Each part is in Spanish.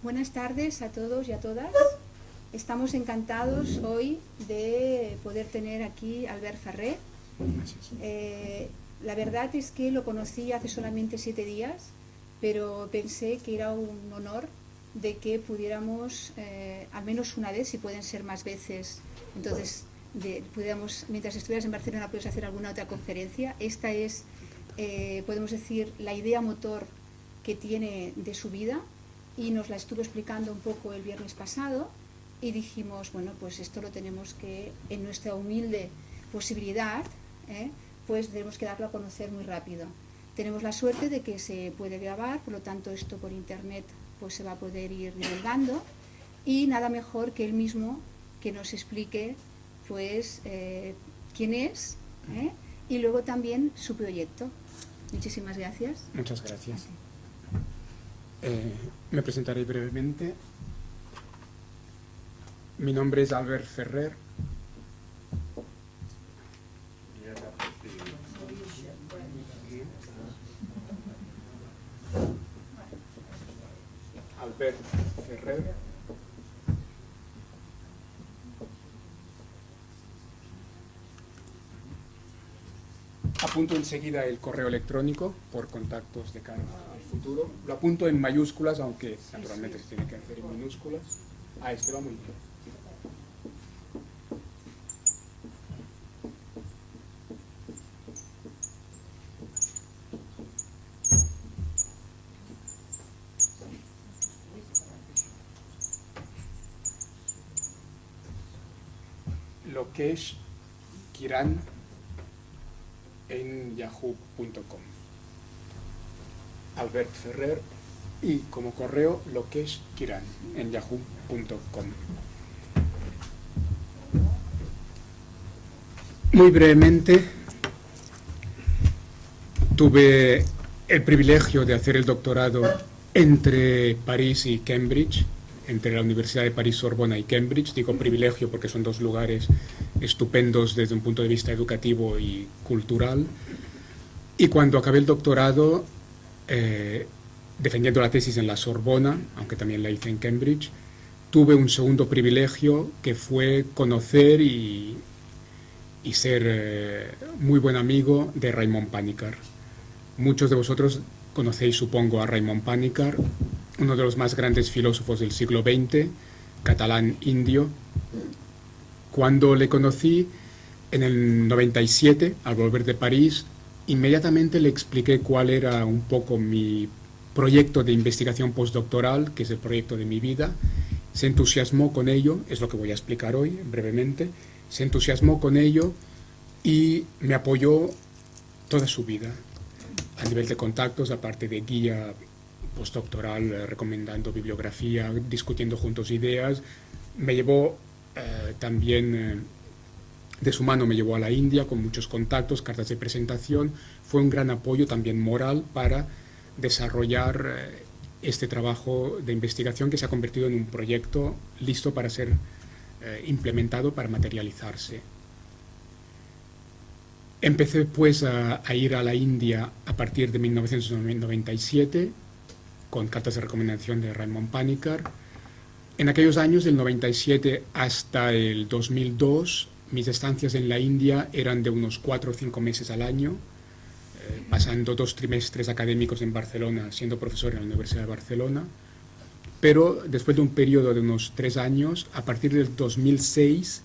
Buenas tardes a todos y a todas. Estamos encantados hoy de poder tener aquí a Albert Ferrer. La verdad es que lo conocí hace solamente 7 días, pero pensé que era un honor de que pudiéramos, al menos una vez, si pueden ser más veces, entonces pudiéramos, mientras estuvieras en Barcelona, puedes hacer alguna otra conferencia. Esta es, podemos decir, la idea motor que tiene de su vida, y nos la estuvo explicando un poco el viernes pasado, y dijimos, bueno, pues esto lo tenemos que, en nuestra humilde posibilidad, pues tenemos que darlo a conocer muy rápido. Tenemos la suerte de que se puede grabar, por lo tanto esto por internet pues se va a poder ir divulgando, y nada mejor que él mismo que nos explique pues quién es, y luego también su proyecto. Muchísimas gracias. Muchas gracias. Me presentaré brevemente. Mi nombre es Albert Ferrer. Albert Ferrer. Apunto enseguida el correo electrónico por contactos de cara al futuro. Lo apunto en mayúsculas, aunque naturalmente se tiene que hacer en minúsculas. Este va muy bien. Lokesh Kiran en yahoo.com. Albert Ferrer, y como correo Lokesh Kiran en yahoo.com. Muy brevemente, tuve el privilegio de hacer el doctorado entre París y Cambridge, entre la Universidad de París, Sorbona y Cambridge. Digo privilegio porque son dos lugares estupendos desde un punto de vista educativo y cultural. Y cuando acabé el doctorado, defendiendo la tesis en la Sorbona, aunque también la hice en Cambridge, tuve un segundo privilegio que fue conocer y ser muy buen amigo de Raymond Panikkar. Muchos de vosotros conocéis, supongo, a Raymond Panikkar, uno de los más grandes filósofos del siglo XX, catalán indio. Cuando le conocí en el 97, al volver de París, inmediatamente le expliqué cuál era un poco mi proyecto de investigación postdoctoral, que es el proyecto de mi vida. Se entusiasmó con ello, es lo que voy a explicar hoy brevemente. Se entusiasmó con ello y me apoyó toda su vida a nivel de contactos, aparte de guía postdoctoral, recomendando bibliografía, discutiendo juntos ideas. Me llevó también de su mano, me llevó a la India con muchos contactos, cartas de presentación. Fue un gran apoyo también moral para desarrollar este trabajo de investigación, que se ha convertido en un proyecto listo para ser implementado, para materializarse. Empecé pues a ir a la India a partir de 1997 con cartas de recomendación de Raymond Panikkar. En aquellos años, del 97 hasta el 2002, mis estancias en la India eran de unos 4 o 5 meses al año, pasando 2 trimestres académicos en Barcelona, siendo profesor en la Universidad de Barcelona. Pero después de un periodo de unos 3 años, a partir del 2006,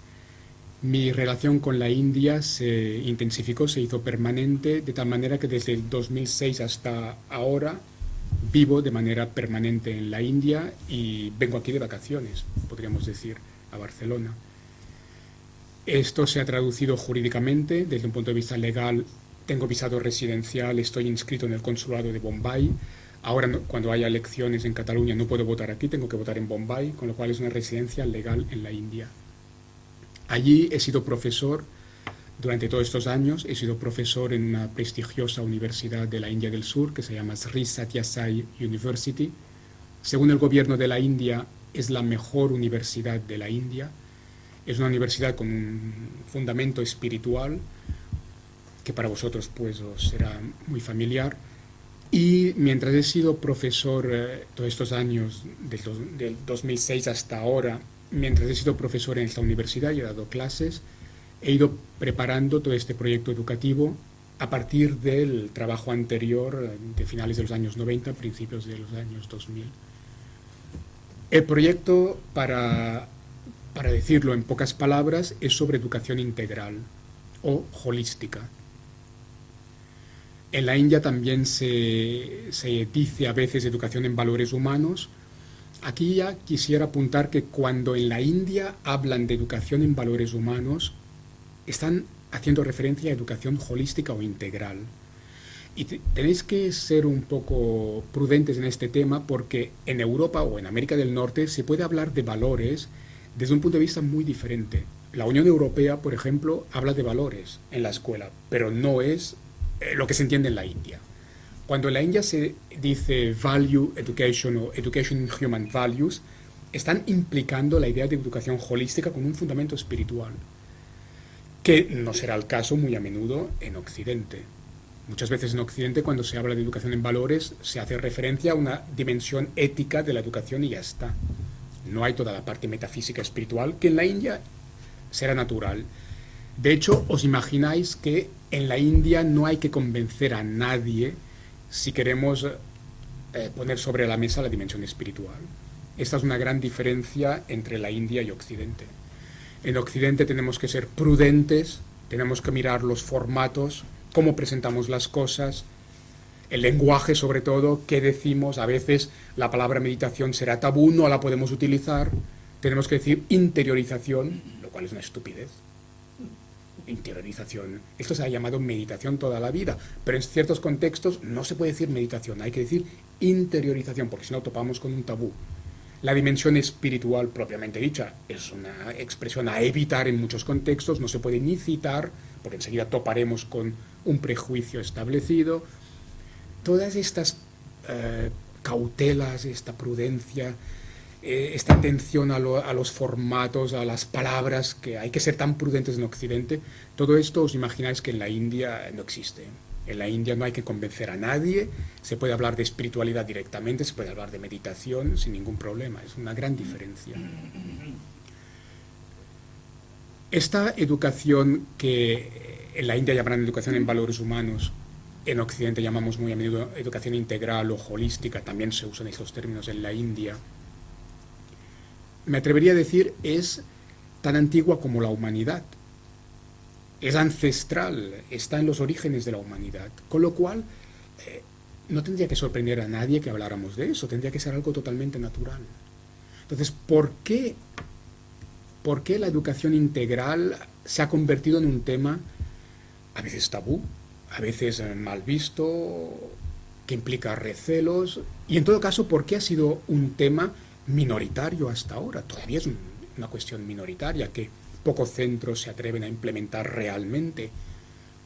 mi relación con la India se intensificó, se hizo permanente, de tal manera que desde el 2006 hasta ahora vivo de manera permanente en la India y vengo aquí de vacaciones, podríamos decir, a Barcelona. Esto se ha traducido jurídicamente, desde un punto de vista legal. Tengo visado residencial, estoy inscrito en el consulado de Bombay. Ahora, cuando haya elecciones en Cataluña, no puedo votar aquí, tengo que votar en Bombay, con lo cual es una residencia legal en la India. Allí he sido profesor durante todos estos años. He sido profesor en una prestigiosa universidad de la India del Sur que se llama Sri Sathya Sai University. Según el gobierno de la India, es la mejor universidad de la India. Es una universidad con un fundamento espiritual que para vosotros pues os será muy familiar. Y mientras he sido profesor todos estos años, del 2006 hasta ahora, mientras he sido profesor en esta universidad y he dado clases, he ido preparando todo este proyecto educativo a partir del trabajo anterior, de finales de los años 90, principios de los años 2000. El proyecto, para decirlo en pocas palabras, es sobre educación integral o holística. En la India también se dice a veces educación en valores humanos. Aquí ya quisiera apuntar que cuando en la India hablan de educación en valores humanos, están haciendo referencia a educación holística o integral. Y tenéis que ser un poco prudentes en este tema porque en Europa o en América del Norte se puede hablar de valores desde un punto de vista muy diferente. La Unión Europea, por ejemplo, habla de valores en la escuela, pero no es lo que se entiende en la India. Cuando en la India se dice value education o education in human values, están implicando la idea de educación holística con un fundamento espiritual, que no será el caso muy a menudo en Occidente. Muchas veces en Occidente, cuando se habla de educación en valores, se hace referencia a una dimensión ética de la educación y ya está. No hay toda la parte metafísica espiritual, que en la India será natural. De hecho, os imagináis que en la India no hay que convencer a nadie si queremos poner sobre la mesa la dimensión espiritual. Esta es una gran diferencia entre la India y Occidente. En Occidente tenemos que ser prudentes, tenemos que mirar los formatos, cómo presentamos las cosas, el lenguaje sobre todo, qué decimos. A veces la palabra meditación será tabú, no la podemos utilizar. Tenemos que decir interiorización, lo cual es una estupidez. Interiorización. Esto se ha llamado meditación toda la vida, pero en ciertos contextos no se puede decir meditación, hay que decir interiorización, porque si no topamos con un tabú. La dimensión espiritual propiamente dicha es una expresión a evitar en muchos contextos, no se puede ni citar, porque enseguida toparemos con un prejuicio establecido. Todas estas cautelas, esta prudencia, esta atención a los formatos, a las palabras, que hay que ser tan prudentes en Occidente, todo esto os imagináis que en la India no existe. En la India no hay que convencer a nadie, se puede hablar de espiritualidad directamente, se puede hablar de meditación sin ningún problema, es una gran diferencia. Esta educación que en la India llamarán educación en valores humanos, en Occidente llamamos muy a menudo educación integral o holística, también se usan esos términos en la India, me atrevería a decir es tan antigua como la humanidad. Es ancestral, está en los orígenes de la humanidad, con lo cual no tendría que sorprender a nadie que habláramos de eso, tendría que ser algo totalmente natural. Entonces, ¿por qué la educación integral se ha convertido en un tema a veces tabú, a veces mal visto, que implica recelos? Y en todo caso, ¿por qué ha sido un tema minoritario hasta ahora? Todavía es una cuestión minoritaria que pocos centros se atreven a implementar realmente.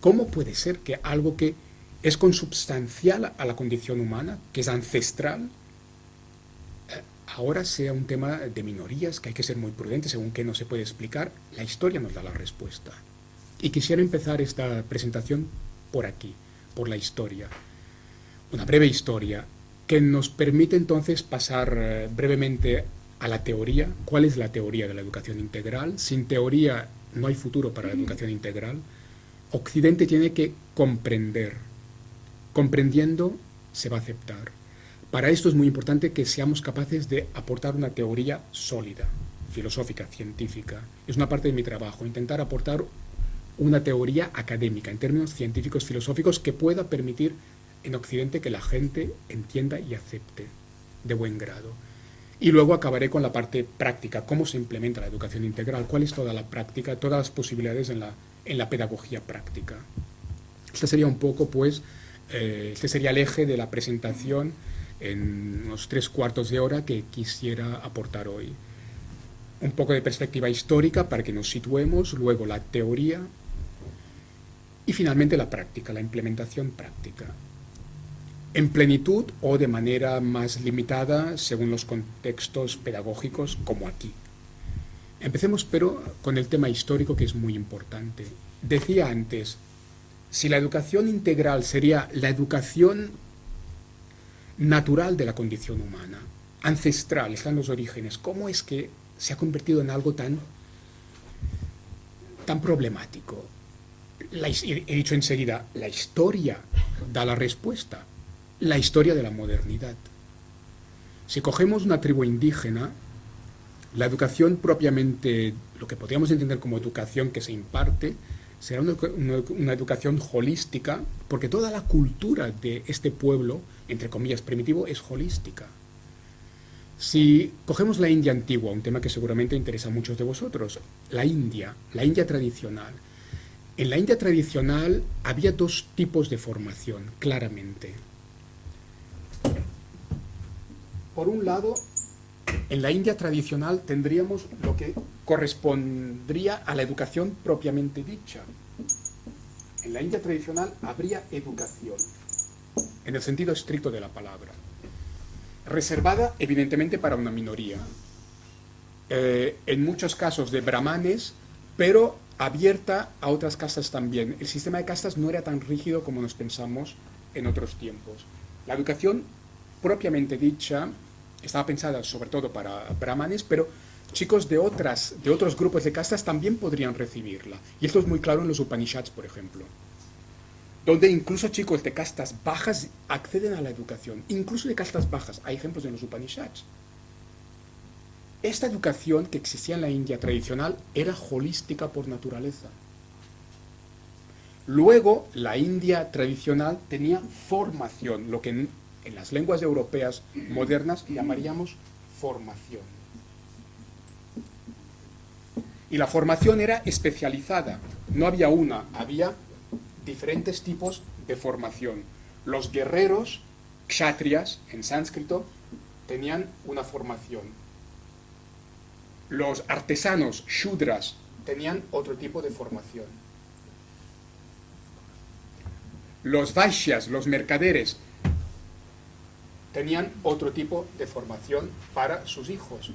¿Cómo puede ser que algo que es consubstancial a la condición humana, que es ancestral, ahora sea un tema de minorías, que hay que ser muy prudentes, según que no se puede explicar? La historia nos da la respuesta. Y quisiera empezar esta presentación por aquí, por la historia. Una breve historia que nos permite entonces pasar brevemente a la teoría. ¿Cuál es la teoría de la educación integral? Sin teoría no hay futuro para la educación integral. Occidente tiene que comprender. Comprendiendo se va a aceptar. Para esto es muy importante que seamos capaces de aportar una teoría sólida, filosófica, científica. Es una parte de mi trabajo, intentar aportar una teoría académica en términos científicos, filosóficos, que pueda permitir en Occidente que la gente entienda y acepte de buen grado. Y luego acabaré con la parte práctica, cómo se implementa la educación integral, cuál es toda la práctica, todas las posibilidades en la pedagogía práctica. Este sería un poco, pues, este sería el eje de la presentación en unos 3/4 de hora que quisiera aportar hoy. Un poco de perspectiva histórica para que nos situemos, luego la teoría y finalmente la práctica, la implementación práctica. En plenitud o de manera más limitada según los contextos pedagógicos, como aquí. Empecemos pero con el tema histórico, que es muy importante. Decía antes, si la educación integral sería la educación natural de la condición humana, ancestral, están los orígenes. ¿Cómo es que se ha convertido en algo tan problemático? He dicho enseguida, la historia da la respuesta, la historia de la modernidad. Si cogemos una tribu indígena, la educación propiamente, lo que podríamos entender como educación que se imparte, será una educación holística, porque toda la cultura de este pueblo, entre comillas primitivo, es holística. Si cogemos la India antigua, un tema que seguramente interesa a muchos de vosotros, la India tradicional. En la India tradicional había dos tipos de formación, claramente. Por un lado, en la India tradicional tendríamos lo que correspondría a la educación propiamente dicha. En la India tradicional habría educación, en el sentido estricto de la palabra, reservada evidentemente para una minoría, en muchos casos de brahmanes, pero abierta a otras castas también. El sistema de castas no era tan rígido como nos pensamos en otros tiempos. La educación propiamente dicha estaba pensada sobre todo para brahmanes, pero chicos de otros grupos de castas también podrían recibirla. Y esto es muy claro en los Upanishads, por ejemplo, donde incluso chicos de castas bajas acceden a la educación, incluso de castas bajas. Hay ejemplos en los Upanishads. Esta educación que existía en la India tradicional era holística por naturaleza. Luego, la India tradicional tenía formación, lo que en las lenguas europeas modernas llamaríamos formación. Y la formación era especializada, no había una, había diferentes tipos de formación. Los guerreros, kshatriyas en sánscrito, tenían una formación. Los artesanos, shudras, tenían otro tipo de formación. Los vaishyas, los mercaderes, tenían otro tipo de formación para sus hijos.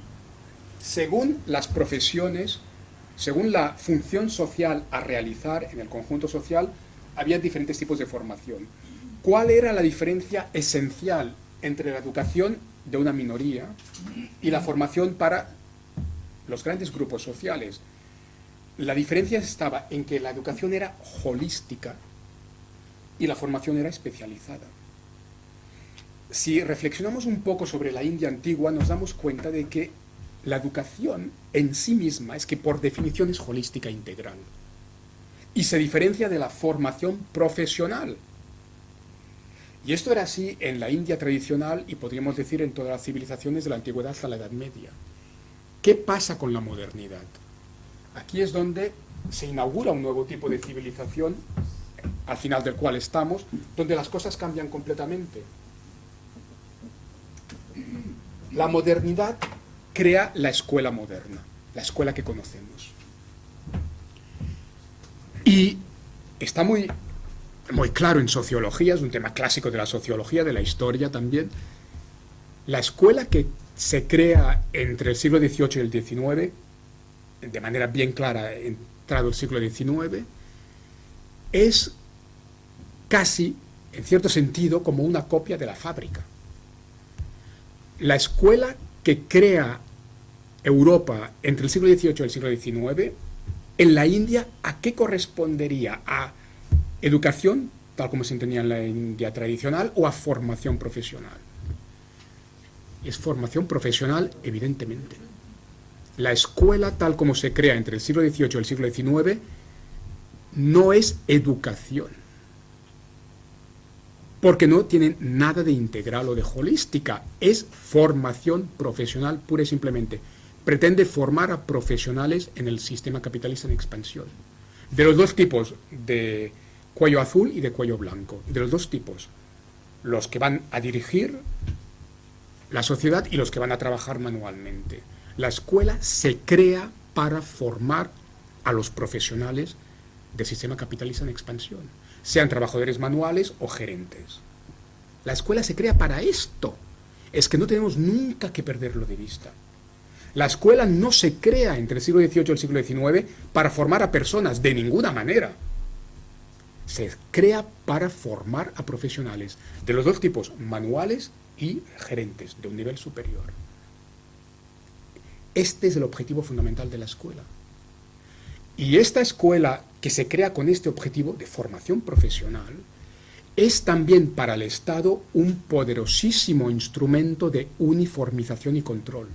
Según las profesiones, según la función social a realizar en el conjunto social, había diferentes tipos de formación. ¿Cuál era la diferencia esencial entre la educación de una minoría y la formación para los grandes grupos sociales? La diferencia estaba en que la educación era holística y la formación era especializada. Si reflexionamos un poco sobre la India antigua, nos damos cuenta de que la educación en sí misma es que por definición es holística e integral. Y se diferencia de la formación profesional. Y esto era así en la India tradicional y podríamos decir en todas las civilizaciones de la antigüedad hasta la Edad Media. ¿Qué pasa con la modernidad? Aquí es donde se inaugura un nuevo tipo de civilización, al final del cual estamos, donde las cosas cambian completamente. La modernidad crea la escuela moderna, la escuela que conocemos. Y está muy claro en sociología, es un tema clásico de la sociología, de la historia también. La escuela que se crea entre el siglo XVIII y el XIX, de manera bien clara, entrado el siglo XIX, es casi, en cierto sentido, como una copia de la fábrica. La escuela que crea Europa entre el siglo XVIII y el siglo XIX, en la India, ¿a qué correspondería? ¿A educación, tal como se entendía en la India tradicional, o a formación profesional? Es formación profesional, evidentemente. La escuela, tal como se crea entre el siglo XVIII y el siglo XIX, no es educación, porque no tiene nada de integral o de holística, es formación profesional pura y simplemente. Pretende formar a profesionales en el sistema capitalista en expansión. De los dos tipos, de cuello azul y de cuello blanco, de los dos tipos, los que van a dirigir la sociedad y los que van a trabajar manualmente. La escuela se crea para formar a los profesionales del sistema capitalista en expansión, sean trabajadores manuales o gerentes. La escuela se crea para esto. Es que no tenemos nunca que perderlo de vista. La escuela no se crea entre el siglo XVIII y el siglo XIX para formar a personas, de ninguna manera. Se crea para formar a profesionales de los dos tipos, manuales y gerentes de un nivel superior. Este es el objetivo fundamental de la escuela. Y esta escuela que se crea con este objetivo de formación profesional es también para el Estado un poderosísimo instrumento de uniformización y control.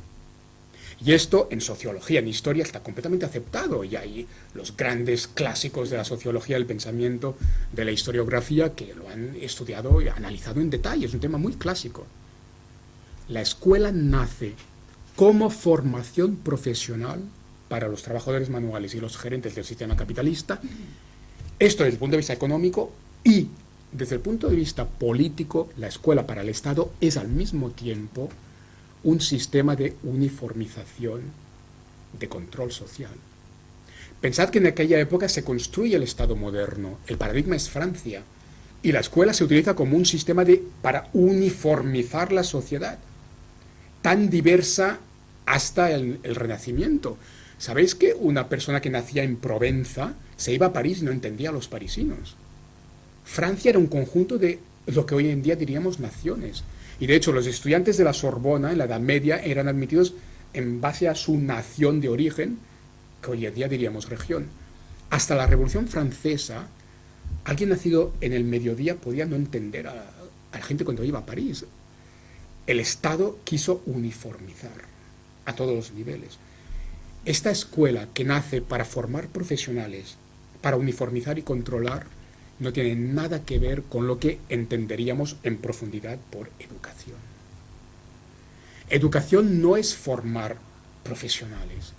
Y esto en sociología, en historia, está completamente aceptado. Y hay los grandes clásicos de la sociología del pensamiento, de la historiografía, que lo han estudiado y analizado en detalle. Es un tema muy clásico. La escuela nace como formación profesional para los trabajadores manuales y los gerentes del sistema capitalista. Esto desde el punto de vista económico, y desde el punto de vista político, la escuela para el Estado es al mismo tiempo un sistema de uniformización, de control social. Pensad que en aquella época se construye el Estado moderno, el paradigma es Francia, y la escuela se utiliza como un sistema para uniformizar la sociedad, tan diversa hasta el Renacimiento. ¿Sabéis que una persona que nacía en Provenza se iba a París y no entendía a los parisinos? Francia era un conjunto de lo que hoy en día diríamos naciones. Y de hecho los estudiantes de la Sorbona en la Edad Media eran admitidos en base a su nación de origen, que hoy en día diríamos región. Hasta la Revolución Francesa, alguien nacido en el mediodía podía no entender a la gente cuando iba a París. El Estado quiso uniformizar a todos los niveles. Esta escuela que nace para formar profesionales, para uniformizar y controlar, no tiene nada que ver con lo que entenderíamos en profundidad por educación. Educación no es formar profesionales.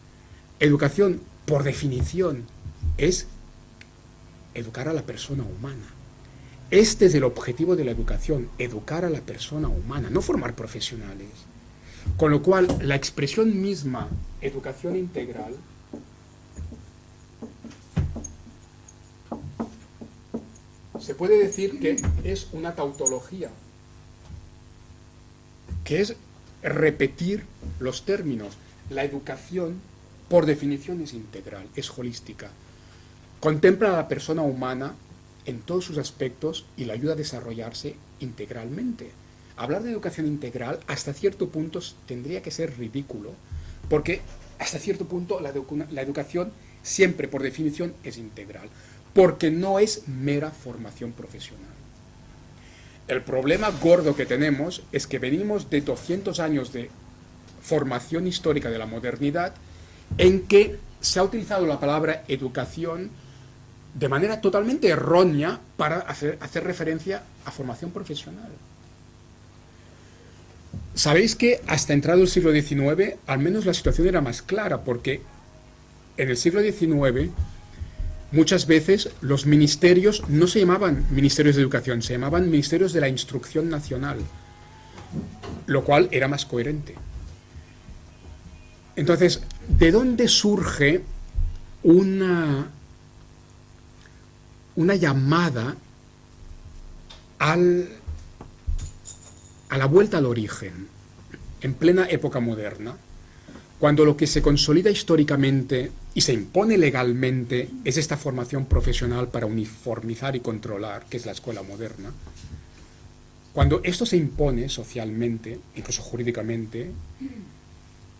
Educación, por definición, es educar a la persona humana. Este es el objetivo de la educación, educar a la persona humana, no formar profesionales. Con lo cual, la expresión misma, educación integral, se puede decir que es una tautología, que es repetir los términos. La educación, por definición, es integral, es holística. Contempla a la persona humana en todos sus aspectos y la ayuda a desarrollarse integralmente. Hablar de educación integral hasta cierto punto tendría que ser ridículo, porque hasta cierto punto la educación siempre, por definición, es integral, porque no es mera formación profesional. El problema gordo que tenemos es que venimos de 200 años de formación histórica de la modernidad en que se ha utilizado la palabra educación de manera totalmente errónea para hacer referencia a formación profesional. Sabéis que hasta entrado el siglo XIX, al menos la situación era más clara, porque en el siglo XIX muchas veces los ministerios no se llamaban ministerios de educación, se llamaban ministerios de la instrucción nacional, lo cual era más coherente. Entonces, ¿de dónde surge una llamada a la vuelta al origen, en plena época moderna, cuando lo que se consolida históricamente y se impone legalmente es esta formación profesional para uniformizar y controlar, que es la escuela moderna? Cuando esto se impone socialmente, incluso jurídicamente,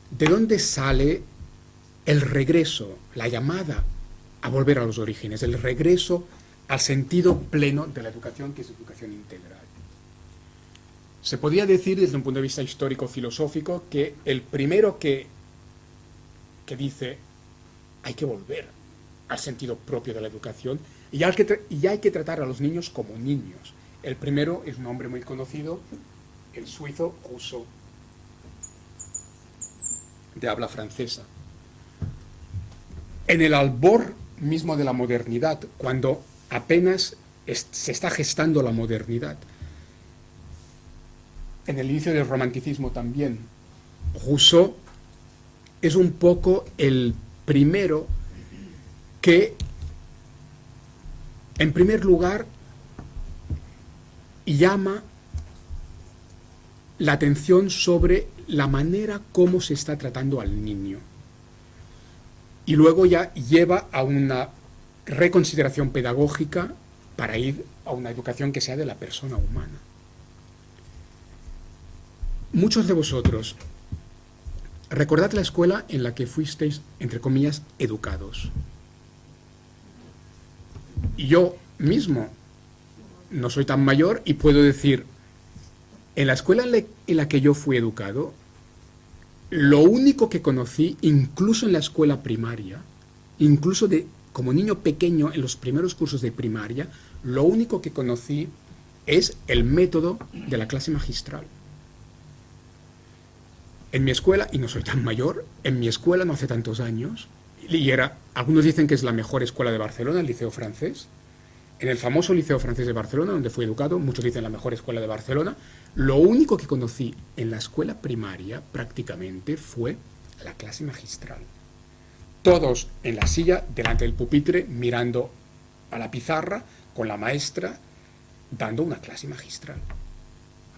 ¿de dónde sale el regreso, la llamada a volver a los orígenes, el regreso al sentido pleno de la educación, que es educación integral? Se podría decir desde un punto de vista histórico-filosófico que el primero que dice hay que volver al sentido propio de la educación y hay que tratar a los niños como niños. El primero es un hombre muy conocido, el suizo Rousseau, de habla francesa. En el albor mismo de la modernidad, cuando apenas se está gestando la modernidad, en el inicio del romanticismo también, Rousseau es un poco el primero que, en primer lugar, llama la atención sobre la manera como se está tratando al niño. Y luego ya lleva a una reconsideración pedagógica para ir a una educación que sea de la persona humana. muchos de vosotros, recordad la escuela en la que fuisteis, entre comillas, educados. Y yo mismo no soy tan mayor y puedo decir, en la escuela en la que yo fui educado, lo único que conocí, incluso en la escuela primaria, incluso como niño pequeño en los primeros cursos de primaria, lo único que conocí es el método de la clase magistral. En mi escuela, y no soy tan mayor, en mi escuela no hace tantos años, algunos dicen que es la mejor escuela de Barcelona, el Liceo Francés. En el famoso Liceo Francés de Barcelona, donde fui educado, muchos dicen la mejor escuela de Barcelona, lo único que conocí en la escuela primaria prácticamente fue la clase magistral. Todos en la silla, delante del pupitre, mirando a la pizarra, con la maestra, dando una clase magistral.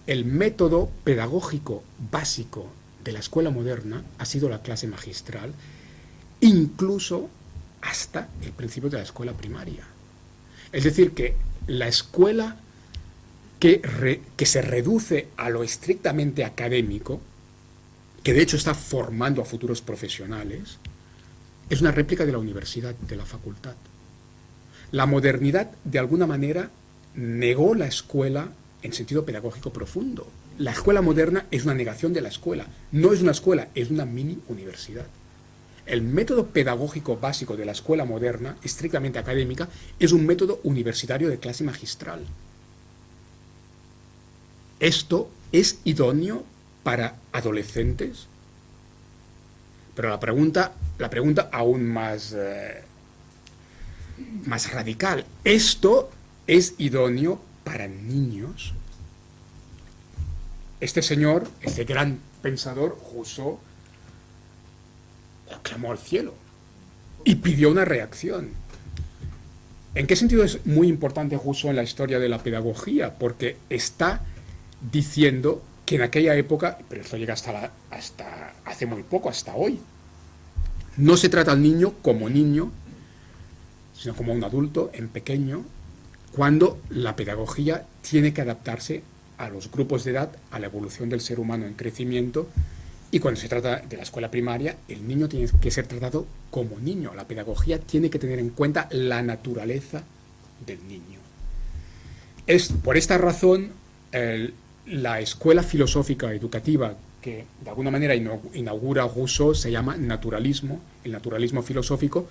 El método pedagógico básico de la escuela moderna ha sido la clase magistral, incluso hasta el principio de la escuela primaria. Es decir, que la escuela que se reduce a lo estrictamente académico, que de hecho está formando a futuros profesionales, es una réplica de la universidad, de la facultad. La modernidad, de alguna manera, negó la escuela en sentido pedagógico profundo. La escuela moderna es una negación de la escuela. No es una escuela, es una mini universidad. El método pedagógico básico de la escuela moderna, estrictamente académica, es un método universitario de clase magistral. Esto es idóneo para adolescentes, pero la pregunta aún más radical. ¿Esto es idóneo para niños? Este señor, este gran pensador, Rousseau, clamó al cielo y pidió una reacción. ¿En qué sentido es muy importante Rousseau en la historia de la pedagogía? Porque está diciendo que en aquella época, pero esto llega hasta hace muy poco, hasta hoy, no se trata al niño como niño, sino como un adulto en pequeño, cuando la pedagogía tiene que adaptarse a los grupos de edad, a la evolución del ser humano en crecimiento, y cuando se trata de la escuela primaria, el niño tiene que ser tratado como niño. La pedagogía tiene que tener en cuenta la naturaleza del niño. Es por esta razón la escuela filosófica educativa que de alguna manera inaugura Rousseau se llama naturalismo, el naturalismo filosófico,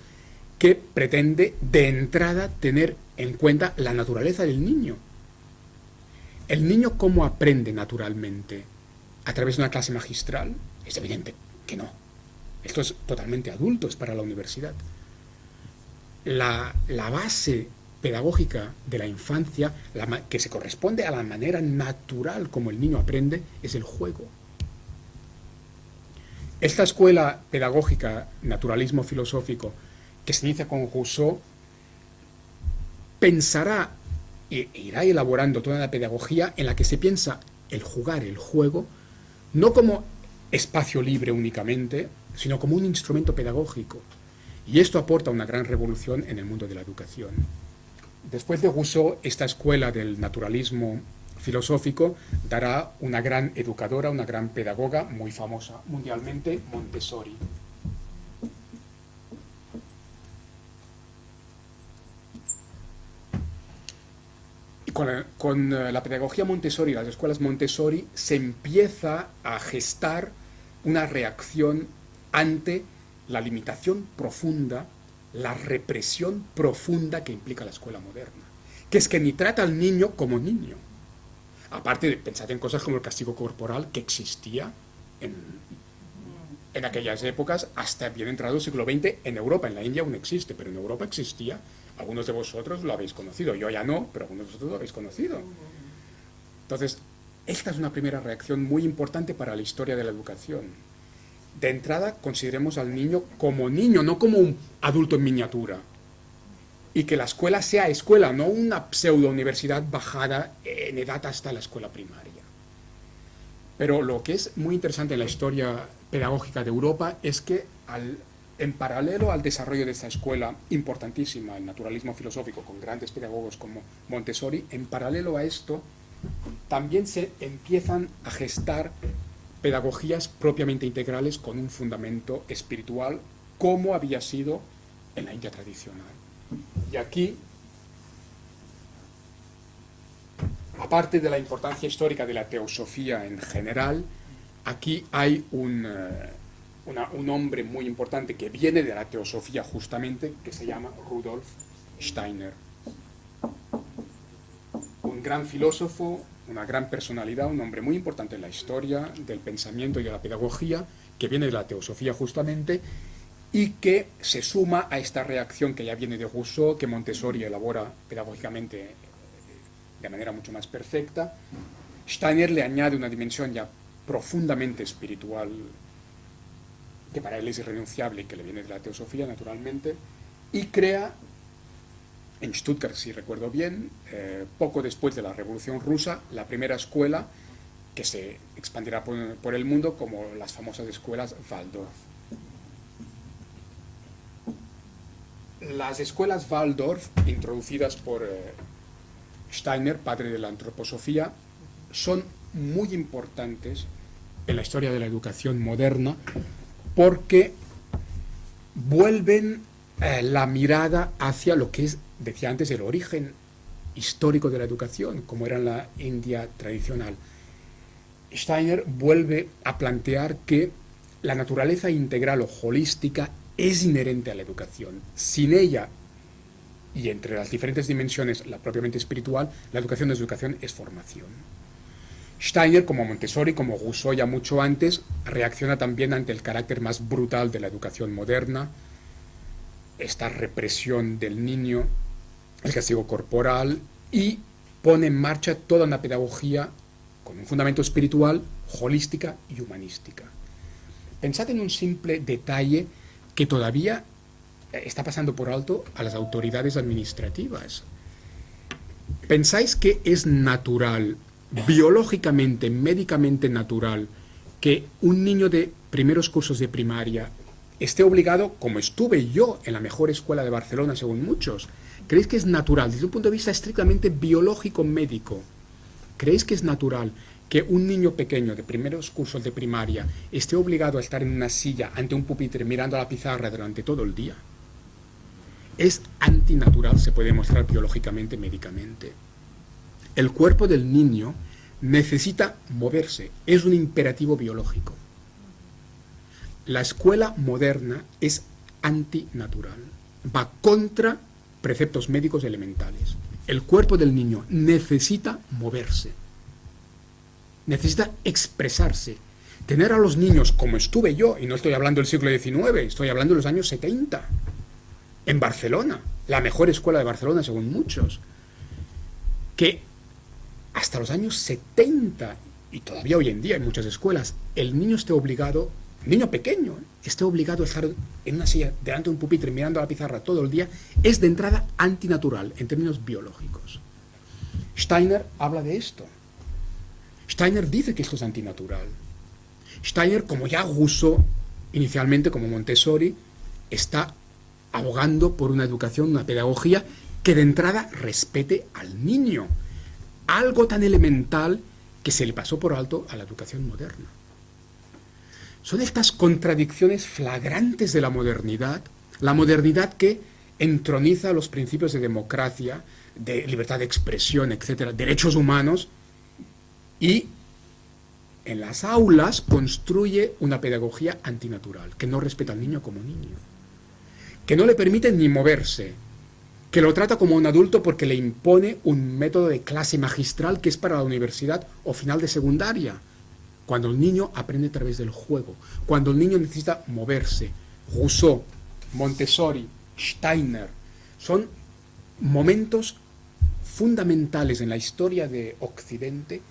que pretende de entrada tener en cuenta la naturaleza del niño. ¿El niño cómo aprende naturalmente? ¿A través de una clase magistral? Es evidente que no. Esto es totalmente adulto, es para la universidad. La base pedagógica de la infancia, que se corresponde a la manera natural como el niño aprende, es el juego. Esta escuela pedagógica, naturalismo filosófico, que se inicia con Rousseau, pensará e irá elaborando toda la pedagogía en la que se piensa el jugar, el juego, no como espacio libre únicamente, sino como un instrumento pedagógico. Y esto aporta una gran revolución en el mundo de la educación. Después de Rousseau, esta escuela del naturalismo filosófico dará una gran educadora, una gran pedagoga muy famosa mundialmente, Montessori. Y con la pedagogía Montessori, las escuelas Montessori, se empieza a gestar una reacción ante la limitación profunda, la represión profunda que implica la escuela moderna, que es que ni trata al niño como niño. Aparte de pensar en cosas como el castigo corporal que existía en aquellas épocas hasta bien entrado el siglo XX en Europa. En la India aún existe, pero en Europa existía. Algunos de vosotros lo habéis conocido, yo ya no, pero algunos de vosotros lo habéis conocido. Entonces, esta es una primera reacción muy importante para la historia de la educación. De entrada, consideremos al niño, no como un adulto en miniatura. Y que la escuela sea escuela, no una pseudo-universidad bajada en edad hasta la escuela primaria. Pero lo que es muy interesante en la historia pedagógica de Europa es que en paralelo al desarrollo de esta escuela importantísima, el naturalismo filosófico, con grandes pedagogos como Montessori, en paralelo a esto, también se empiezan a gestar pedagogías propiamente integrales con un fundamento espiritual, como había sido en la India tradicional. Y aquí, aparte de la importancia histórica de la teosofía en general, aquí hay un hombre muy importante que viene de la teosofía justamente, que se llama Rudolf Steiner. Un gran filósofo, una gran personalidad, un hombre muy importante en la historia del pensamiento y de la pedagogía, que viene de la teosofía justamente, y que se suma a esta reacción que ya viene de Rousseau, que Montessori elabora pedagógicamente de manera mucho más perfecta. Steiner le añade una dimensión ya profundamente espiritual, que para él es irrenunciable y que le viene de la teosofía, naturalmente, y crea en Stuttgart, si recuerdo bien, poco después de la Revolución Rusa, la primera escuela que se expandirá por el mundo como las famosas escuelas Waldorf. Las escuelas Waldorf, introducidas por Steiner, padre de la antroposofía, son muy importantes en la historia de la educación moderna porque vuelven la mirada hacia lo que es, decía antes, el origen histórico de la educación, como era en la India tradicional. Steiner vuelve a plantear que la naturaleza integral o holística es inherente a la educación. Sin ella, y entre las diferentes dimensiones, la propiamente espiritual, la educación no es educación, es formación. Steiner, como Montessori, como Rousseau ya mucho antes, reacciona también ante el carácter más brutal de la educación moderna, esta represión del niño, el castigo corporal, y pone en marcha toda una pedagogía con un fundamento espiritual, holística y humanística. Pensad en un simple detalle que todavía está pasando por alto a las autoridades administrativas. ¿Pensáis que es natural, biológicamente, médicamente natural, que un niño de primeros cursos de primaria esté obligado, como estuve yo en la mejor escuela de Barcelona según muchos? ¿Creéis que es natural, desde un punto de vista estrictamente biológico médico? ¿Creéis que es natural que un niño pequeño de primeros cursos de primaria esté obligado a estar en una silla ante un pupitre mirando a la pizarra durante todo el día? Es antinatural, se puede demostrar biológicamente, médicamente. El cuerpo del niño necesita moverse, es un imperativo biológico. La escuela moderna es antinatural, va contra preceptos médicos elementales. El cuerpo del niño necesita moverse, necesita expresarse. Tener a los niños como estuve yo, y no estoy hablando del siglo XIX, estoy hablando de los años 70, en Barcelona, la mejor escuela de Barcelona según muchos, que hasta los años 70, y todavía hoy en día en muchas escuelas, el niño esté obligado, niño pequeño, esté obligado a estar en una silla delante de un pupitre mirando a la pizarra todo el día, es de entrada antinatural en términos biológicos. Steiner habla de esto. Steiner dice que esto es antinatural. Steiner, como ya Rousseau, inicialmente como Montessori, está abogando por una educación, una pedagogía que de entrada respete al niño. Algo tan elemental que se le pasó por alto a la educación moderna. Son estas contradicciones flagrantes de la modernidad que entroniza los principios de democracia, de libertad de expresión, etcétera, derechos humanos, y en las aulas construye una pedagogía antinatural, que no respeta al niño como niño, que no le permite ni moverse, que lo trata como un adulto porque le impone un método de clase magistral que es para la universidad o final de secundaria, cuando el niño aprende a través del juego, cuando el niño necesita moverse. Rousseau, Montessori, Steiner, son momentos fundamentales en la historia de Occidente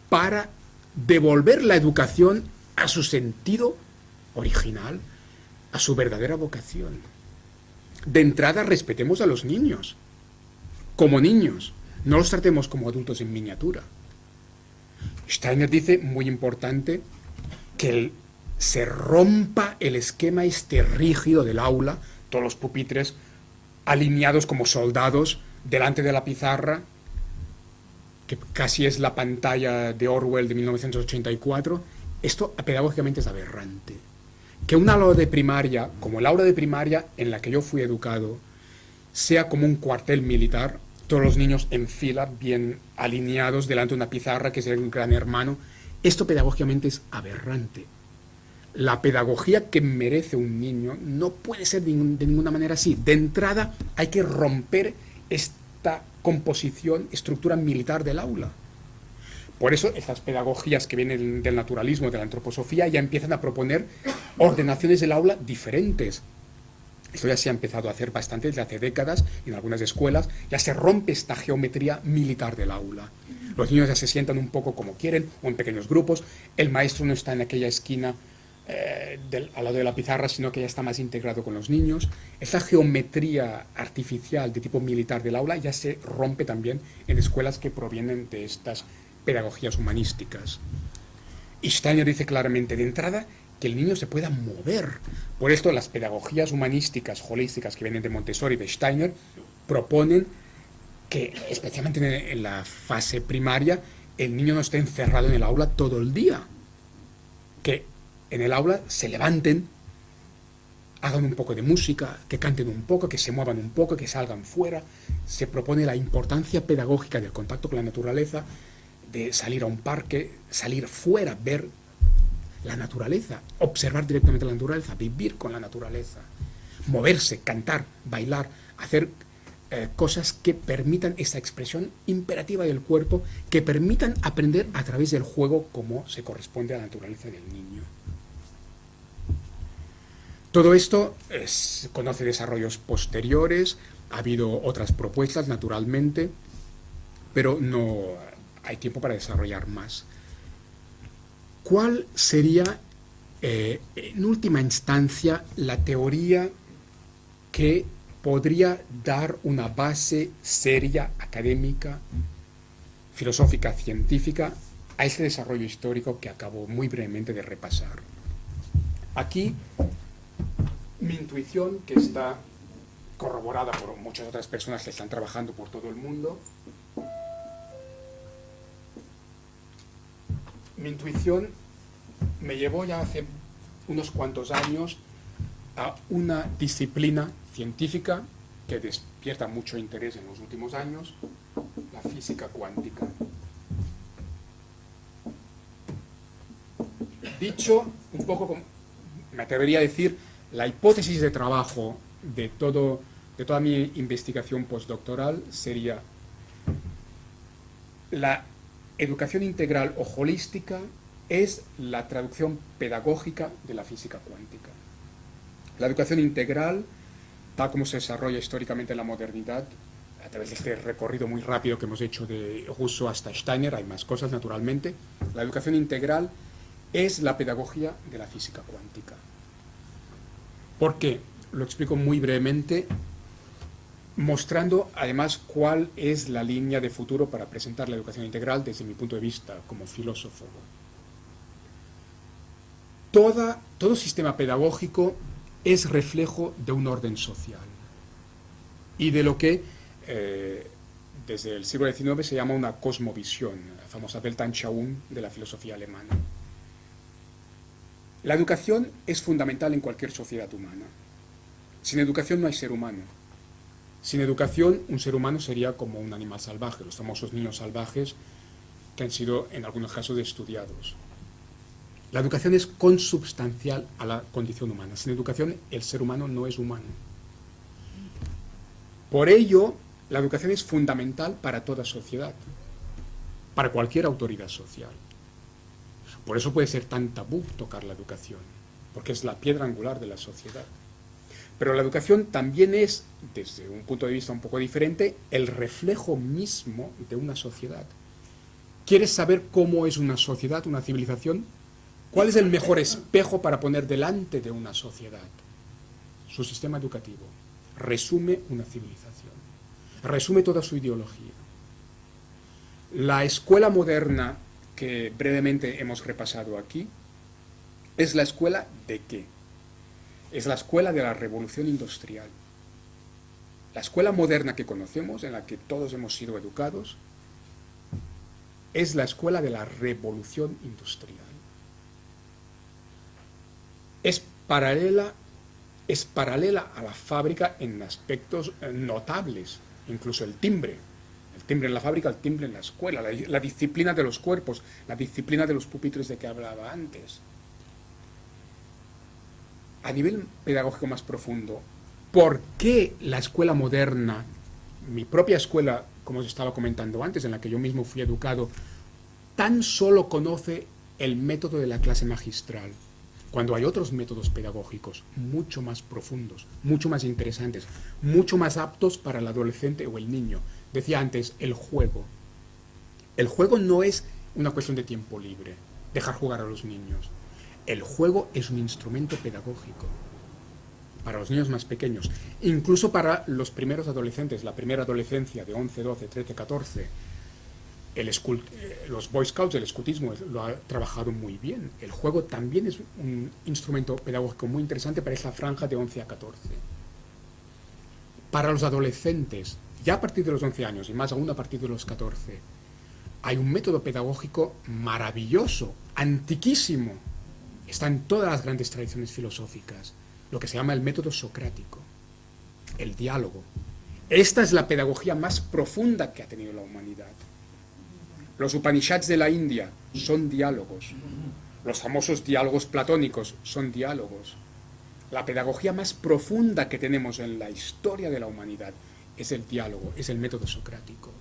para devolver la educación a su sentido original, a su verdadera vocación. De entrada, respetemos a los niños, como niños, no los tratemos como adultos en miniatura. Steiner dice, muy importante, que se rompa el esquema este rígido del aula, todos los pupitres alineados como soldados delante de la pizarra, que casi es la pantalla de Orwell de 1984, Esto pedagógicamente es aberrante. Que un aula de primaria, como el aula de primaria en la que yo fui educado, sea como un cuartel militar, todos los niños en fila, bien alineados delante de una pizarra que es un gran hermano, esto pedagógicamente es aberrante. La pedagogía que merece un niño no puede ser de ninguna manera así. De entrada hay que romper esta composición, estructura militar del aula. Por eso estas pedagogías que vienen del naturalismo, de la antroposofía, ya empiezan a proponer ordenaciones del aula diferentes. Esto ya se ha empezado a hacer bastante desde hace décadas, y en algunas escuelas ya se rompe esta geometría militar del aula. Los niños ya se sientan un poco como quieren, o en pequeños grupos. El maestro no está en aquella esquina al lado de la pizarra, sino que ya está más integrado con los niños. Esta geometría artificial de tipo militar del aula ya se rompe también en escuelas que provienen de estas pedagogías humanísticas. Y Steiner dice claramente de entrada que el niño se pueda mover. Por esto las pedagogías humanísticas, holísticas, que vienen de Montessori y de Steiner, proponen que, especialmente en la fase primaria, el niño no esté encerrado en el aula todo el día. Que en el aula se levanten, hagan un poco de música, que canten un poco, que se muevan un poco, que salgan fuera. Se propone la importancia pedagógica del contacto con la naturaleza, de salir a un parque, salir fuera, ver la naturaleza, observar directamente la naturaleza, vivir con la naturaleza, moverse, cantar, bailar, hacer cosas que permitan esa expresión imperativa del cuerpo, que permitan aprender a través del juego como se corresponde a la naturaleza del niño. Todo esto conoce desarrollos posteriores, ha habido otras propuestas naturalmente, pero no hay tiempo para desarrollar más. ¿Cuál sería, en última instancia, la teoría que podría dar una base seria, académica, filosófica, científica, a este desarrollo histórico que acabo muy brevemente de repasar? Aquí, mi intuición, que está corroborada por muchas otras personas que están trabajando por todo el mundo, mi intuición me llevó ya hace unos cuantos años a una disciplina científica que despierta mucho interés en los últimos años, la física cuántica. Dicho un poco, me atrevería a decir, la hipótesis de trabajo de toda mi investigación postdoctoral sería la educación integral o holística es la traducción pedagógica de la física cuántica. La educación integral, tal como se desarrolla históricamente en la modernidad, a través de este recorrido muy rápido que hemos hecho de Rousseau hasta Steiner, hay más cosas naturalmente, la educación integral es la pedagogía de la física cuántica. ¿Por qué? Lo explico muy brevemente, mostrando además cuál es la línea de futuro para presentar la educación integral desde mi punto de vista como filósofo. Todo sistema pedagógico es reflejo de un orden social y de lo que desde el siglo XIX se llama una cosmovisión, la famosa Weltanschauung de la filosofía alemana. La educación es fundamental en cualquier sociedad humana. Sin educación no hay ser humano. Sin educación, un ser humano sería como un animal salvaje, los famosos niños salvajes que han sido en algunos casos estudiados. La educación es consubstancial a la condición humana. Sin educación, el ser humano no es humano. Por ello, la educación es fundamental para toda sociedad, para cualquier autoridad social. Por eso puede ser tan tabú tocar la educación, porque es la piedra angular de la sociedad. Pero la educación también es, desde un punto de vista un poco diferente, el reflejo mismo de una sociedad. ¿Quieres saber cómo es una sociedad, una civilización? ¿Cuál es el mejor espejo para poner delante de una sociedad? Su sistema educativo. Resume una civilización. Resume toda su ideología. La escuela moderna que brevemente hemos repasado aquí es la escuela ¿de qué? Es la escuela de la revolución industrial. La escuela moderna que conocemos, en la que todos hemos sido educados, es la escuela de la revolución industrial. es paralela a la fábrica en aspectos notables, incluso el timbre en la fábrica, el timbre en la escuela, la disciplina de los cuerpos, la disciplina de los pupitres de que hablaba antes. A nivel pedagógico más profundo, ¿por qué la escuela moderna, mi propia escuela, como os estaba comentando antes, en la que yo mismo fui educado, tan solo conoce el método de la clase magistral, cuando hay otros métodos pedagógicos mucho más profundos, mucho más interesantes, mucho más aptos para el adolescente o el niño? Decía antes, el juego. El juego no es una cuestión de tiempo libre, dejar jugar a los niños. El juego es un instrumento pedagógico para los niños más pequeños, incluso para los primeros adolescentes, la primera adolescencia de 11, 12, 13, 14. Los Boy Scouts, el escutismo lo ha trabajado muy bien. El juego también es un instrumento pedagógico muy interesante para esa franja de 11 a 14. Para los adolescentes, ya a partir de los 11 años y más aún a partir de los 14, hay un método pedagógico maravilloso, antiquísimo. Está en todas las grandes tradiciones filosóficas, lo que se llama el método socrático, el diálogo. Esta es la pedagogía más profunda que ha tenido la humanidad. Los Upanishads de la India son diálogos. Los famosos diálogos platónicos son diálogos. La pedagogía más profunda que tenemos en la historia de la humanidad es el diálogo, es el método socrático.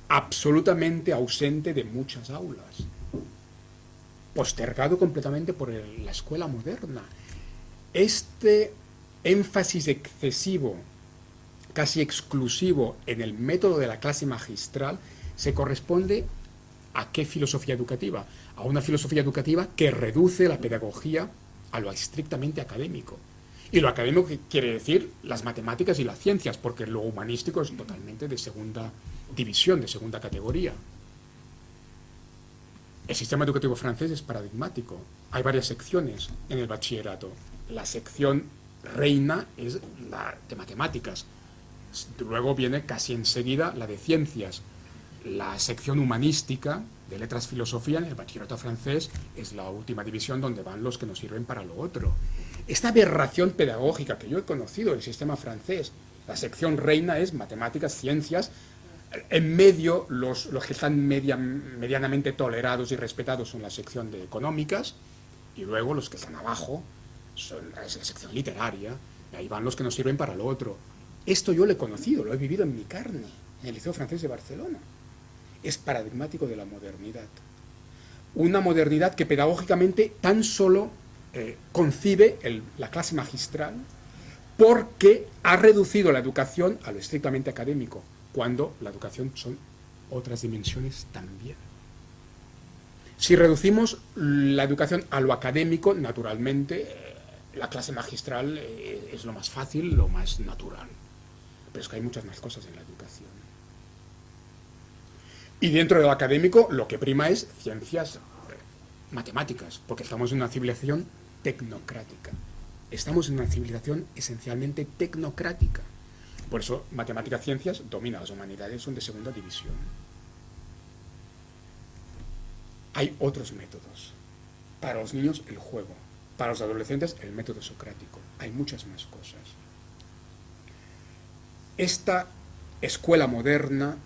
Absolutamente ausente de muchas aulas. Postergado completamente por la escuela moderna. Este énfasis excesivo, casi exclusivo en el método de la clase magistral, se corresponde ¿a qué filosofía educativa? A una filosofía educativa que reduce la pedagogía a lo estrictamente académico. Y lo académico quiere decir las matemáticas y las ciencias, porque lo humanístico es totalmente de segunda división, de segunda categoría. El sistema educativo francés es paradigmático. Hay varias secciones en el bachillerato. La sección reina es la de matemáticas. Luego viene casi enseguida la de ciencias. La sección humanística de letras filosofía en el bachillerato francés es la última división donde van los que nos sirven para lo otro. Esta aberración pedagógica que yo he conocido del sistema francés, la sección reina es matemáticas, ciencias, en medio los que están medianamente tolerados y respetados son la sección de económicas, y luego los que están abajo es la sección literaria, y ahí van los que nos sirven para lo otro. Esto yo lo he conocido, lo he vivido en mi carne, en el Liceo Francés de Barcelona. Es paradigmático de la modernidad. Una modernidad que pedagógicamente tan solo concibe la clase magistral porque ha reducido la educación a lo estrictamente académico, cuando la educación son otras dimensiones también. Si reducimos la educación a lo académico, naturalmente la clase magistral es lo más fácil, lo más natural. Pero es que hay muchas más cosas en la educación. Y dentro de lo académico lo que prima es ciencias matemáticas, porque estamos en una civilización tecnocrática. Estamos en una civilización esencialmente tecnocrática. Por eso matemáticas, ciencias domina, las humanidades son de segunda división. Hay otros métodos. Para los niños el juego, para los adolescentes el método socrático. Hay muchas más cosas. Esta escuela moderna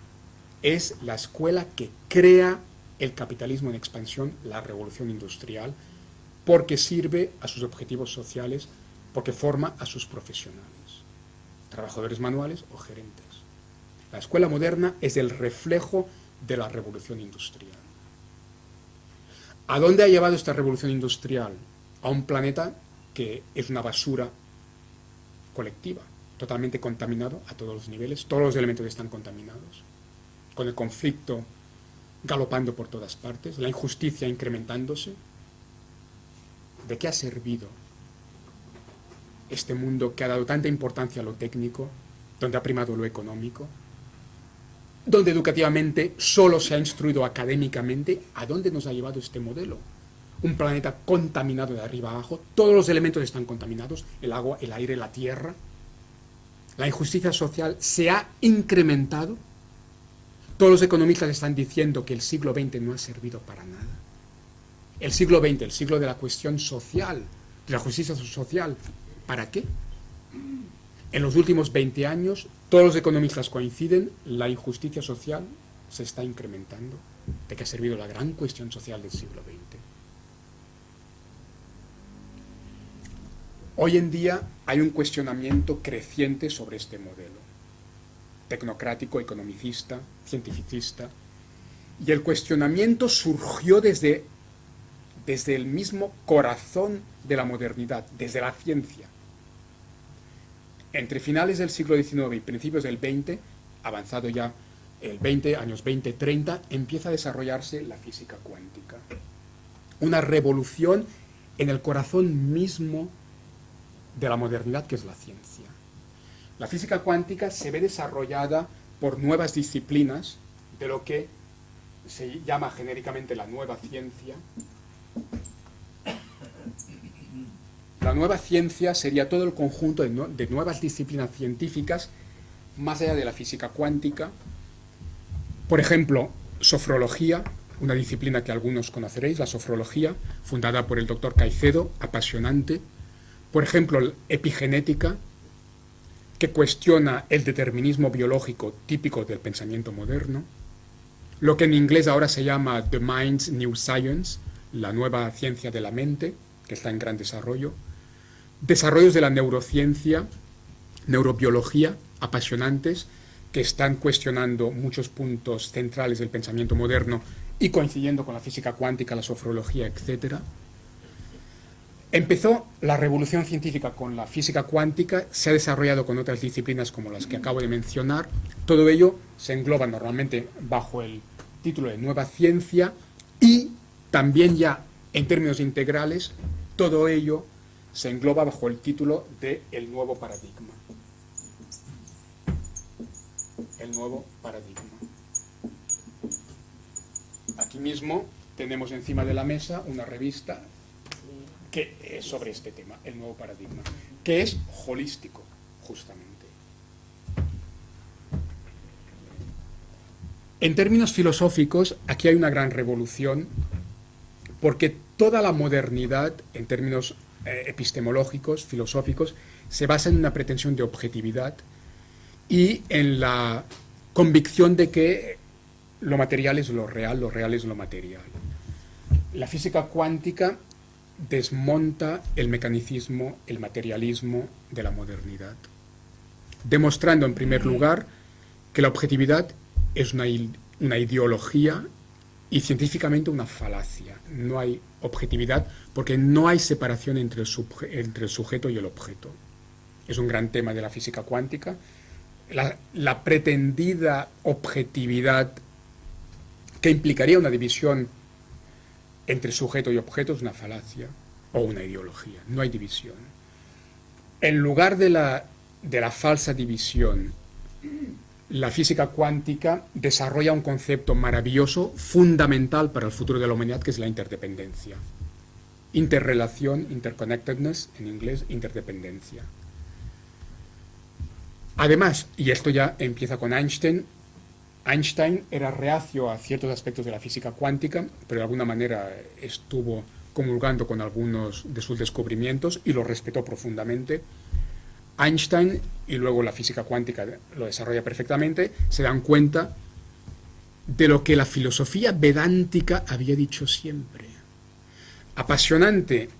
es la escuela que crea el capitalismo en expansión, la revolución industrial, porque sirve a sus objetivos sociales, porque forma a sus profesionales, trabajadores manuales o gerentes. La escuela moderna es el reflejo de la revolución industrial. ¿A dónde ha llevado esta revolución industrial? A un planeta que es una basura colectiva, totalmente contaminado a todos los niveles, todos los elementos están contaminados, con el conflicto galopando por todas partes, la injusticia incrementándose. ¿De qué ha servido este mundo que ha dado tanta importancia a lo técnico, donde ha primado lo económico, donde educativamente solo se ha instruido académicamente? ¿A dónde nos ha llevado este modelo? Un planeta contaminado de arriba abajo, todos los elementos están contaminados, el agua, el aire, la tierra. La injusticia social se ha incrementado. Todos los economistas están diciendo que el siglo XX no ha servido para nada. El siglo XX, el siglo de la cuestión social, La justicia social, ¿para qué? En los últimos 20 años, todos los economistas coinciden, la injusticia social se está incrementando. ¿De qué ha servido la gran cuestión social del siglo XX? Hoy en día hay un cuestionamiento creciente sobre este modelo, tecnocrático, economicista, cientificista, y el cuestionamiento surgió desde el mismo corazón de la modernidad, desde la ciencia. Entre finales del siglo XIX y principios del XX, avanzado ya el 20, años 20, 30, empieza a desarrollarse la física cuántica. Una revolución en el corazón mismo de la modernidad, que es la ciencia. La física cuántica se ve desarrollada por nuevas disciplinas de lo que se llama genéricamente la nueva ciencia. La nueva ciencia sería todo el conjunto de nuevas disciplinas científicas más allá de la física cuántica. Por ejemplo, sofrología, una disciplina que algunos conoceréis, la sofrología, fundada por el doctor Caicedo, apasionante. Por ejemplo, epigenética, que cuestiona el determinismo biológico típico del pensamiento moderno. Lo que en inglés ahora se llama The Mind's New Science, la nueva ciencia de la mente, que está en gran desarrollo. Desarrollos de la neurociencia, neurobiología, apasionantes, que están cuestionando muchos puntos centrales del pensamiento moderno y coincidiendo con la física cuántica, la sofrología, etc. Empezó la revolución científica con la física cuántica, se ha desarrollado con otras disciplinas como las que acabo de mencionar. Todo ello se engloba normalmente bajo el título de nueva ciencia y también ya en términos integrales, todo ello se engloba bajo el título de el nuevo paradigma. El nuevo paradigma. Aquí mismo tenemos encima de la mesa una revista que es sobre este tema, el nuevo paradigma, que es holístico, justamente. En términos filosóficos, aquí hay una gran revolución, porque toda la modernidad, en términos epistemológicos, filosóficos, se basa en una pretensión de objetividad y en la convicción de que lo material es lo real es lo material. La física cuántica desmonta el mecanicismo, el materialismo de la modernidad, demostrando en primer lugar que la objetividad es una ideología y científicamente una falacia. No hay objetividad porque no hay separación entre el sujeto y el objeto. Es un gran tema de la física cuántica. La pretendida objetividad que implicaría una división entre sujeto y objeto es una falacia o una ideología. No hay división. En lugar de la falsa división, la física cuántica desarrolla un concepto maravilloso, fundamental para el futuro de la humanidad, que es la interdependencia. Interrelación, interconnectedness, en inglés, interdependencia. Además, y esto ya empieza con Einstein era reacio a ciertos aspectos de la física cuántica, pero de alguna manera estuvo comulgando con algunos de sus descubrimientos y lo respetó profundamente. Einstein, y luego la física cuántica lo desarrolla perfectamente, se dan cuenta de lo que la filosofía vedántica había dicho siempre. Apasionante.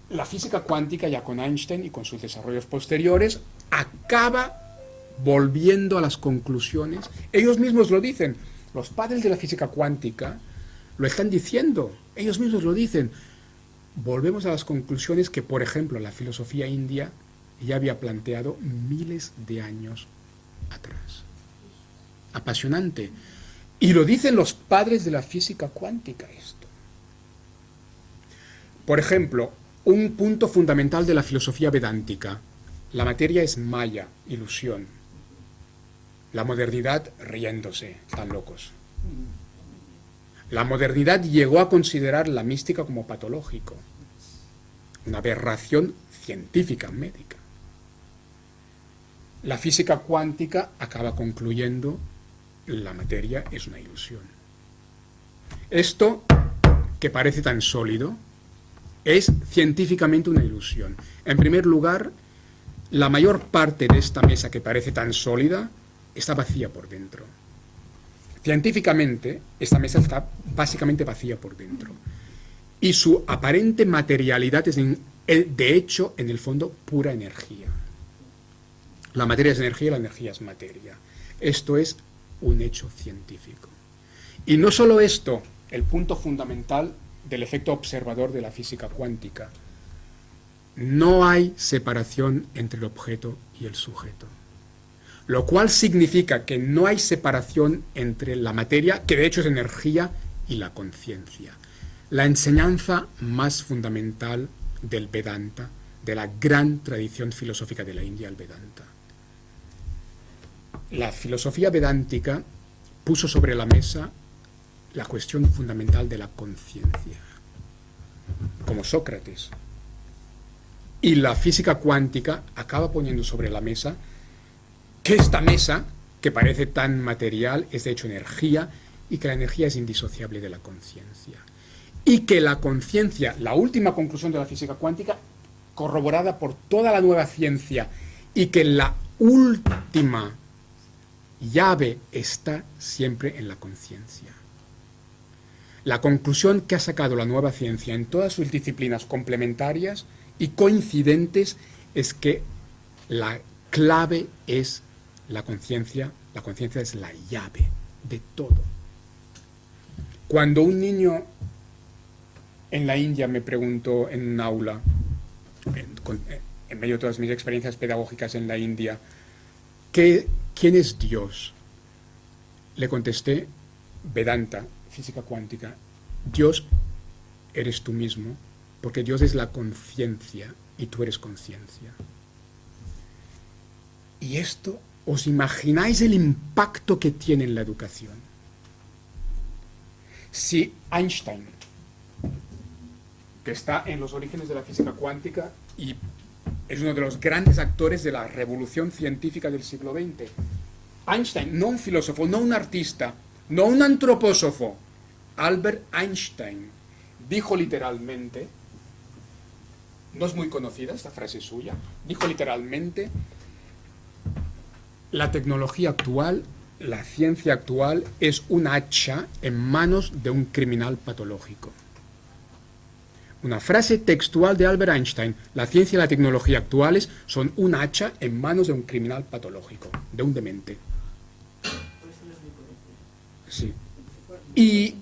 La física cuántica, ya con Einstein y con sus desarrollos posteriores, acaba volviendo a las conclusiones. Ellos mismos lo dicen. Los padres de la física cuántica lo están diciendo. Ellos mismos lo dicen. Volvemos a las conclusiones que, por ejemplo, la filosofía india ya había planteado miles de años atrás. Apasionante. Y lo dicen los padres de la física cuántica esto. Por ejemplo, un punto fundamental de la filosofía vedántica. La materia es maya, ilusión. La modernidad riéndose, están locos. La modernidad llegó a considerar la mística como patológico, una aberración científica, médica. La física cuántica acaba concluyendo la materia es una ilusión. Esto, que parece tan sólido, Es científicamente una ilusión. En primer lugar, la mayor parte de esta mesa que parece tan sólida está vacía por dentro. Científicamente, esta mesa está básicamente vacía por dentro. Y su aparente materialidad es, de hecho, en el fondo, pura energía. La materia es energía y la energía es materia. Esto es un hecho científico. Y no solo esto, el punto fundamental del efecto observador de la física cuántica. No hay separación entre el objeto y el sujeto. Lo cual significa que no hay separación entre la materia, que de hecho es energía, y la conciencia. La enseñanza más fundamental del Vedanta, de la gran tradición filosófica de la India, el Vedanta. La filosofía vedántica puso sobre la mesa la cuestión fundamental de la conciencia, como Sócrates. Y la física cuántica acaba poniendo sobre la mesa que esta mesa, que parece tan material, es de hecho energía, y que la energía es indisociable de la conciencia. Y que la conciencia, la última conclusión de la física cuántica, corroborada por toda la nueva ciencia, y que la última llave está siempre en la conciencia. La conclusión que ha sacado la nueva ciencia en todas sus disciplinas complementarias y coincidentes es que la clave es la conciencia es la llave de todo. Cuando un niño en la India me preguntó en un aula, en medio de todas mis experiencias pedagógicas en la India, ¿quién es Dios? Le contesté, Vedanta, física cuántica, Dios eres tú mismo, porque Dios es la conciencia y tú eres conciencia. Y esto, ¿os imagináis el impacto que tiene en la educación? Si Einstein, que está en los orígenes de la física cuántica y es uno de los grandes actores de la revolución científica del siglo XX, Einstein, no un filósofo, no un artista, no un antropósofo, Albert Einstein, dijo literalmente, no es muy conocida esta frase suya, dijo literalmente, la tecnología actual, la ciencia actual es un hacha en manos de un criminal patológico. Una frase textual de Albert Einstein, la ciencia y la tecnología actuales son un hacha en manos de un criminal patológico, de un demente. Sí. ¿Y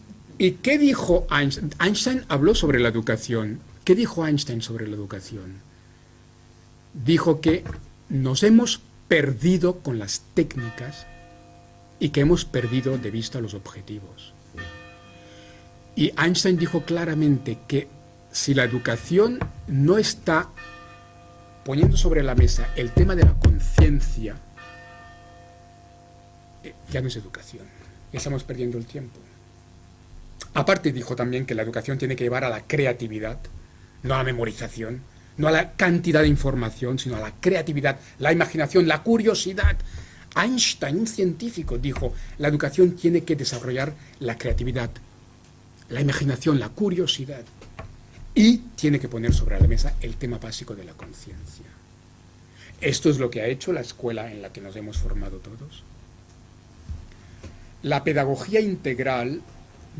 qué dijo Einstein? Einstein habló sobre la educación. ¿Qué dijo Einstein sobre la educación? Dijo que nos hemos perdido con las técnicas y que hemos perdido de vista los objetivos. Y Einstein dijo claramente que si la educación no está poniendo sobre la mesa el tema de la conciencia, ya no es educación, estamos perdiendo el tiempo. Aparte dijo también que la educación tiene que llevar a la creatividad, no a la memorización, no a la cantidad de información, sino a la creatividad, la imaginación, la curiosidad. Einstein, un científico, dijo, la educación tiene que desarrollar la creatividad, la imaginación, la curiosidad, y tiene que poner sobre la mesa el tema básico de la conciencia. Esto es lo que ha hecho la escuela en la que nos hemos formado todos. La pedagogía integral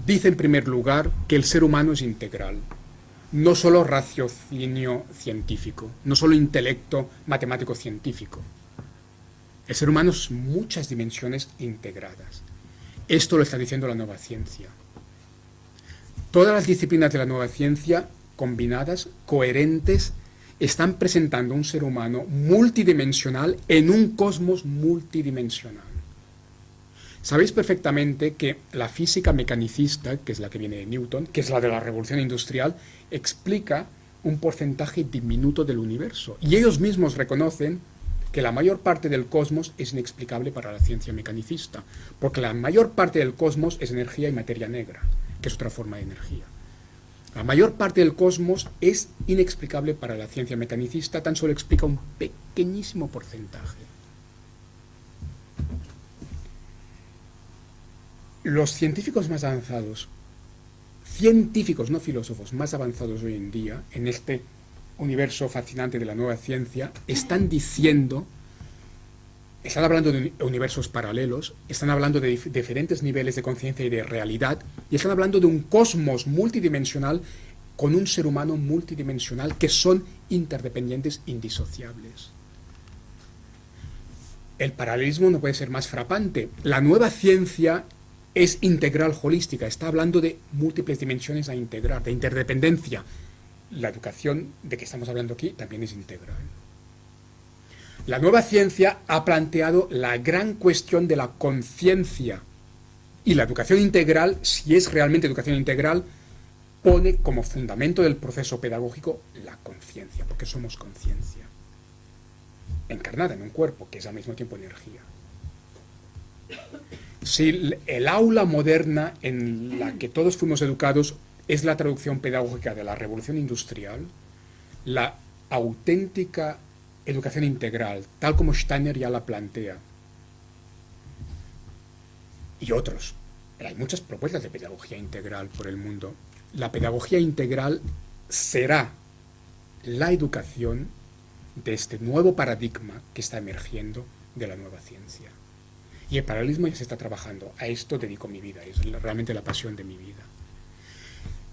dice en primer lugar que el ser humano es integral, no solo raciocinio científico, no solo intelecto matemático científico. El ser humano es muchas dimensiones integradas. Esto lo está diciendo la nueva ciencia. Todas las disciplinas de la nueva ciencia, combinadas, coherentes, están presentando un ser humano multidimensional en un cosmos multidimensional. Sabéis perfectamente que la física mecanicista, que es la que viene de Newton, que es la de la revolución industrial, explica un porcentaje diminuto del universo. Y ellos mismos reconocen que la mayor parte del cosmos es inexplicable para la ciencia mecanicista, porque la mayor parte del cosmos es energía y materia negra, que es otra forma de energía. La mayor parte del cosmos es inexplicable para la ciencia mecanicista, tan solo explica un pequeñísimo porcentaje. Los científicos más avanzados, científicos, no filósofos, más avanzados hoy en día, en este universo fascinante de la nueva ciencia, están hablando de universos paralelos, están hablando de diferentes niveles de conciencia y de realidad, y están hablando de un cosmos multidimensional con un ser humano multidimensional que son interdependientes, indisociables. El paralelismo no puede ser más frapante. La nueva ciencia es integral, holística, está hablando de múltiples dimensiones a integrar, de interdependencia. La educación de que estamos hablando aquí también es integral. La nueva ciencia ha planteado la gran cuestión de la conciencia, y la educación integral, si es realmente educación integral, pone como fundamento del proceso pedagógico la conciencia, porque somos conciencia, encarnada en un cuerpo que es al mismo tiempo energía. Si el aula moderna en la que todos fuimos educados es la traducción pedagógica de la revolución industrial, la auténtica educación integral, tal como Steiner ya la plantea, y otros. Hay muchas propuestas de pedagogía integral por el mundo. La pedagogía integral será la educación de este nuevo paradigma que está emergiendo de la nueva ciencia. Y el paralelismo ya se está trabajando. A esto dedico mi vida, es realmente la pasión de mi vida.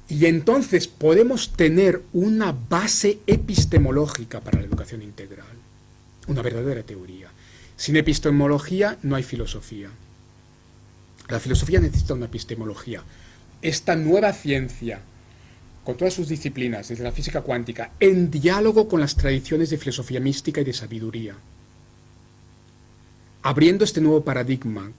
Y entonces podemos tener una base epistemológica para la educación integral, una verdadera teoría. Sin epistemología no hay filosofía. La filosofía necesita una epistemología. Esta nueva ciencia, con todas sus disciplinas, desde la física cuántica, en diálogo con las tradiciones de filosofía mística y de sabiduría, abriendo este nuevo paradigma,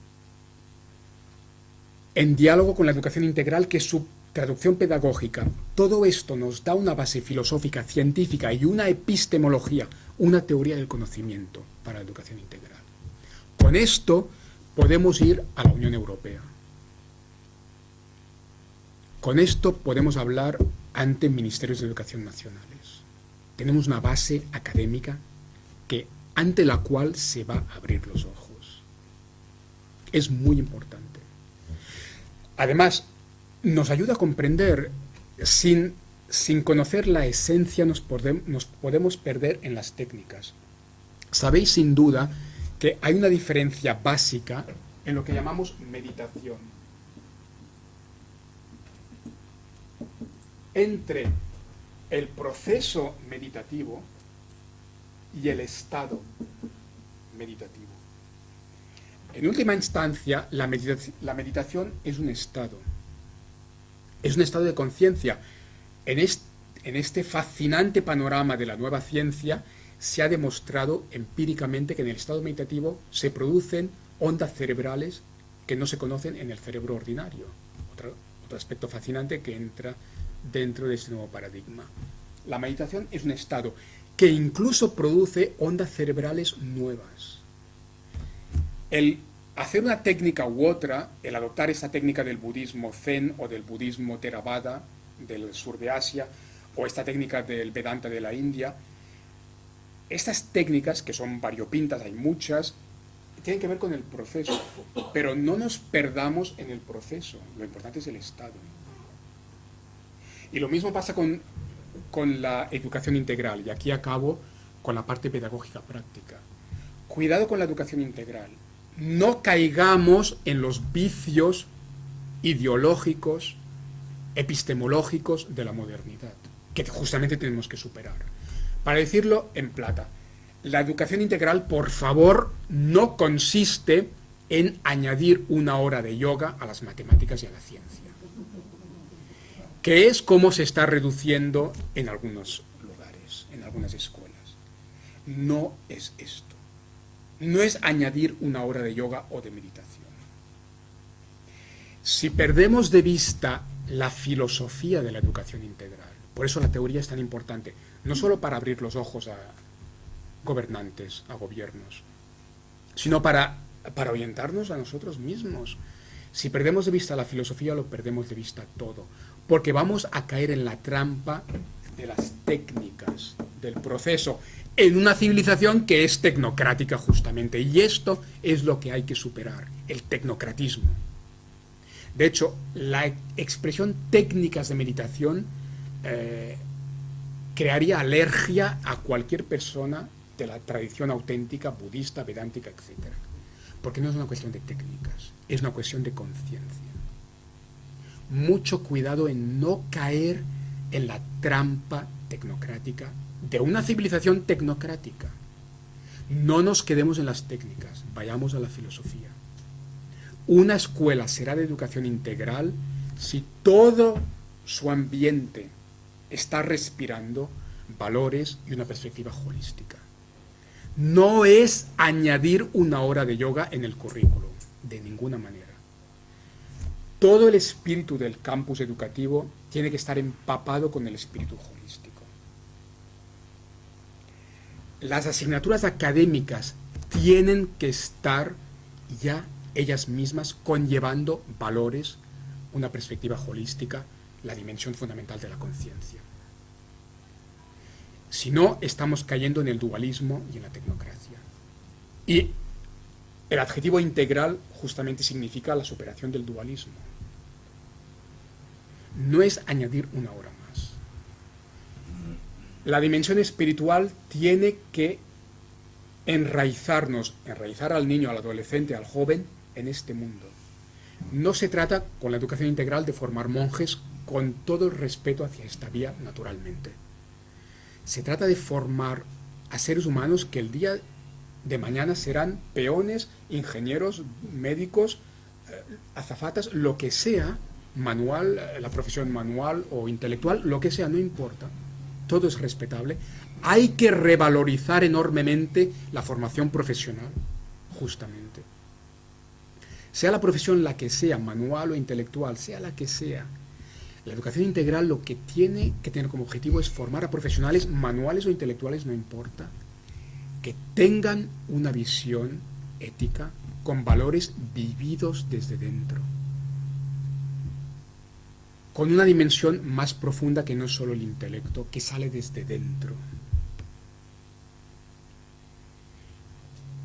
en diálogo con la educación integral, que es su traducción pedagógica, todo esto nos da una base filosófica, científica y una epistemología, una teoría del conocimiento para la educación integral. Con esto podemos ir a la Unión Europea. Con esto podemos hablar ante ministerios de educación nacionales. Tenemos una base académica ante la cual se va a abrir los ojos. Es muy importante. Además, nos ayuda a comprender, sin conocer la esencia nos podemos perder en las técnicas. Sabéis sin duda que hay una diferencia básica en lo que llamamos meditación entre el proceso meditativo y el estado meditativo. En última instancia, la meditación es un estado. Es un estado de conciencia. En este fascinante panorama de la nueva ciencia se ha demostrado empíricamente que en el estado meditativo se producen ondas cerebrales que no se conocen en el cerebro ordinario. Otro aspecto fascinante que entra dentro de este nuevo paradigma. La meditación es un estado que incluso produce ondas cerebrales nuevas. El hacer una técnica u otra, el adoptar esta técnica del budismo zen o del budismo theravada del sur de Asia, o esta técnica del Vedanta de la India, estas técnicas, que son variopintas, hay muchas, tienen que ver con el proceso, pero no nos perdamos en el proceso, lo importante es el estado. Y lo mismo pasa con la educación integral, y aquí acabo con la parte pedagógica práctica. Cuidado con la educación integral. No caigamos en los vicios ideológicos, epistemológicos de la modernidad, que justamente tenemos que superar. Para decirlo en plata, la educación integral, por favor, no consiste en añadir una hora de yoga a las matemáticas y a la ciencia, que es como se está reduciendo en algunos lugares, en algunas escuelas. No es esto. No es añadir una hora de yoga o de meditación. Si perdemos de vista la filosofía de la educación integral, por eso la teoría es tan importante, no solo para abrir los ojos a gobernantes, a gobiernos, sino para orientarnos a nosotros mismos. Si perdemos de vista la filosofía, lo perdemos de vista todo, porque vamos a caer en la trampa de las técnicas, del proceso, en una civilización que es tecnocrática justamente, y esto es lo que hay que superar, el tecnocratismo. De hecho, la expresión técnicas de meditación crearía alergia a cualquier persona de la tradición auténtica, budista, vedántica, etc. Porque no es una cuestión de técnicas, es una cuestión de conciencia. Mucho cuidado en no caer en la trampa tecnocrática de una civilización tecnocrática. No nos quedemos en las técnicas, vayamos a la filosofía. Una escuela será de educación integral si todo su ambiente está respirando valores y una perspectiva holística. No es añadir una hora de yoga en el currículo, de ninguna manera. Todo el espíritu del campus educativo tiene que estar empapado con el espíritu holístico. Las asignaturas académicas tienen que estar ya ellas mismas conllevando valores, una perspectiva holística, la dimensión fundamental de la conciencia. Si no, estamos cayendo en el dualismo y en la tecnocracia. Y el adjetivo integral justamente significa la superación del dualismo. No es añadir una hora más. La dimensión espiritual tiene que enraizar al niño, al adolescente, al joven en este mundo. No se trata, con la educación integral, de formar monjes con todo el respeto hacia esta vía naturalmente. Se trata de formar a seres humanos que el día de mañana serán peones, ingenieros, médicos, azafatas, lo que sea, manual, la profesión manual o intelectual, lo que sea, no importa. Todo es respetable. Hay que revalorizar enormemente la formación profesional, justamente. Sea la profesión la que sea, manual o intelectual, sea la que sea. La educación integral lo que tiene que tener como objetivo es formar a profesionales manuales o intelectuales, no importa, que tengan una visión ética con valores vividos desde dentro, con una dimensión más profunda que no es solo el intelecto, que sale desde dentro.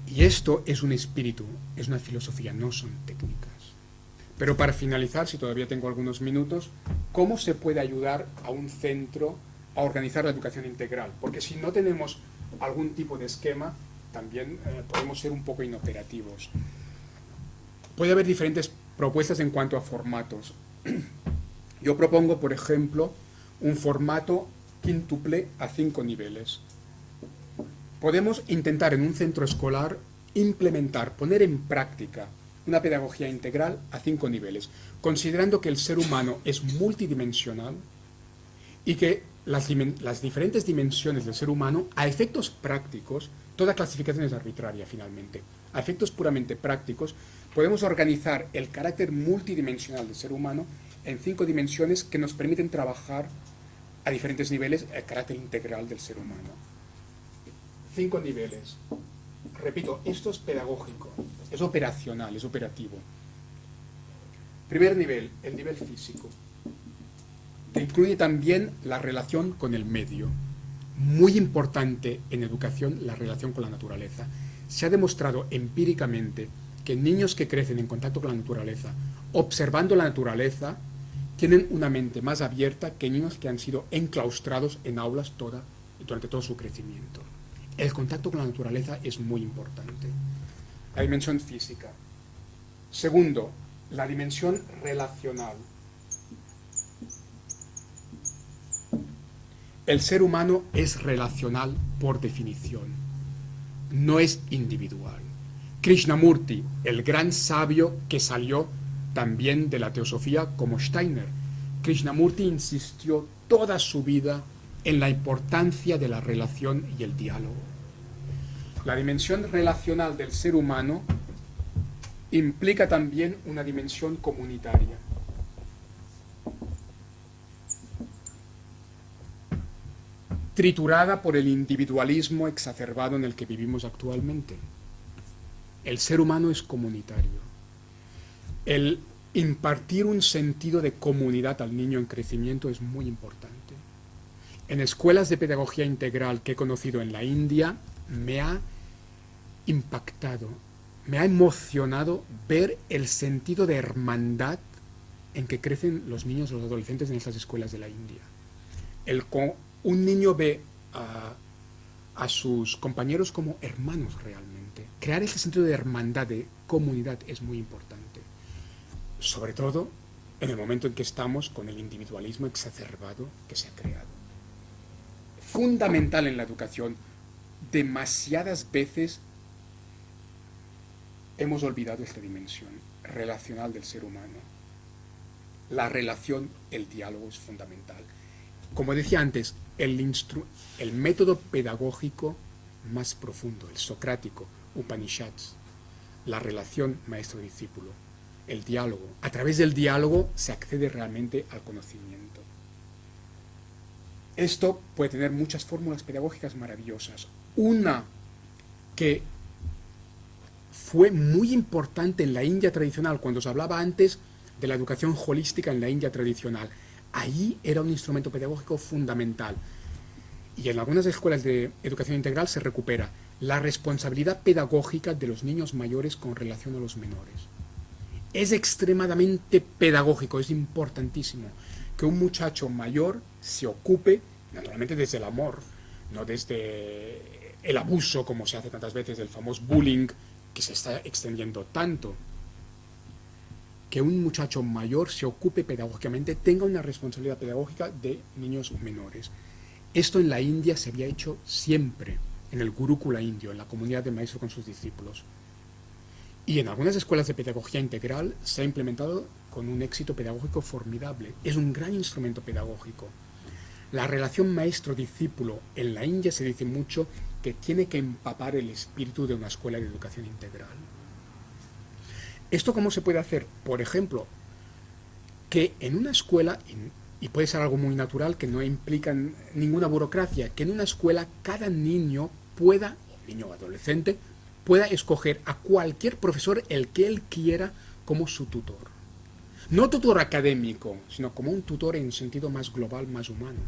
Y esto es un espíritu, es una filosofía, no son técnicas. Pero para finalizar, si todavía tengo algunos minutos, ¿cómo se puede ayudar a un centro a organizar la educación integral? Porque si no tenemos algún tipo de esquema, también podemos ser un poco inoperativos. Puede haber diferentes propuestas en cuanto a formatos. Yo propongo, por ejemplo, un formato quíntuple a 5 niveles. Podemos intentar en un centro escolar implementar, poner en práctica una pedagogía integral a 5 niveles, considerando que el ser humano es multidimensional y que las diferentes dimensiones del ser humano, a efectos prácticos, toda clasificación es arbitraria finalmente, a efectos puramente prácticos, podemos organizar el carácter multidimensional del ser humano en 5 dimensiones que nos permiten trabajar a diferentes niveles el carácter integral del ser humano. 5 niveles. Repito, esto es pedagógico, es operacional, es operativo. Primer nivel, el nivel físico, que incluye también la relación con el medio. Muy importante en educación la relación con la naturaleza. Se ha demostrado empíricamente que niños que crecen en contacto con la naturaleza, observando la naturaleza, tienen una mente más abierta que niños que han sido enclaustrados en aulas durante todo su crecimiento. El contacto con la naturaleza es muy importante. La dimensión física. Segundo, la dimensión relacional. El ser humano es relacional por definición, no es individual. Krishnamurti, el gran sabio que salió también de la teosofía como Steiner, Krishnamurti insistió toda su vida en la importancia de la relación y el diálogo. La dimensión relacional del ser humano implica también una dimensión comunitaria. Triturada por el individualismo exacerbado en el que vivimos actualmente. El ser humano es comunitario. El impartir un sentido de comunidad al niño en crecimiento es muy importante. En escuelas de pedagogía integral que he conocido en la India, me ha impactado, me ha emocionado ver el sentido de hermandad en que crecen los niños o los adolescentes en estas escuelas de la India. Un niño ve a sus compañeros como hermanos realmente. Crear ese sentido de hermandad, de comunidad, es muy importante. Sobre todo en el momento en que estamos con el individualismo exacerbado que se ha creado. Fundamental en la educación, demasiadas veces hemos olvidado esta dimensión relacional del ser humano. La relación, el diálogo es fundamental. Como decía antes, el método pedagógico más profundo, el socrático, Upanishads, la relación maestro-discípulo, el diálogo. A través del diálogo se accede realmente al conocimiento. Esto puede tener muchas fórmulas pedagógicas maravillosas. Una que fue muy importante en la India tradicional, cuando os hablaba antes de la educación holística en la India tradicional. Ahí era un instrumento pedagógico fundamental. Y en algunas escuelas de educación integral se recupera la responsabilidad pedagógica de los niños mayores con relación a los menores. Es extremadamente pedagógico, es importantísimo que un muchacho mayor se ocupe, naturalmente desde el amor, no desde el abuso, como se hace tantas veces, del famoso bullying, que se está extendiendo tanto. Que un muchacho mayor se ocupe pedagógicamente, tenga una responsabilidad pedagógica de niños menores. Esto en la India se había hecho siempre, en el Gurukula indio, en la comunidad de maestros con sus discípulos. Y en algunas escuelas de pedagogía integral se ha implementado con un éxito pedagógico formidable. Es un gran instrumento pedagógico. La relación maestro-discípulo en la India se dice mucho que tiene que empapar el espíritu de una escuela de educación integral. ¿Esto cómo se puede hacer? Por ejemplo, que en una escuela, y puede ser algo muy natural, que no implica ninguna burocracia, que en una escuela cada niño pueda, niño o adolescente, pueda escoger a cualquier profesor el que él quiera como su tutor. No tutor académico, sino como un tutor en un sentido más global, más humano.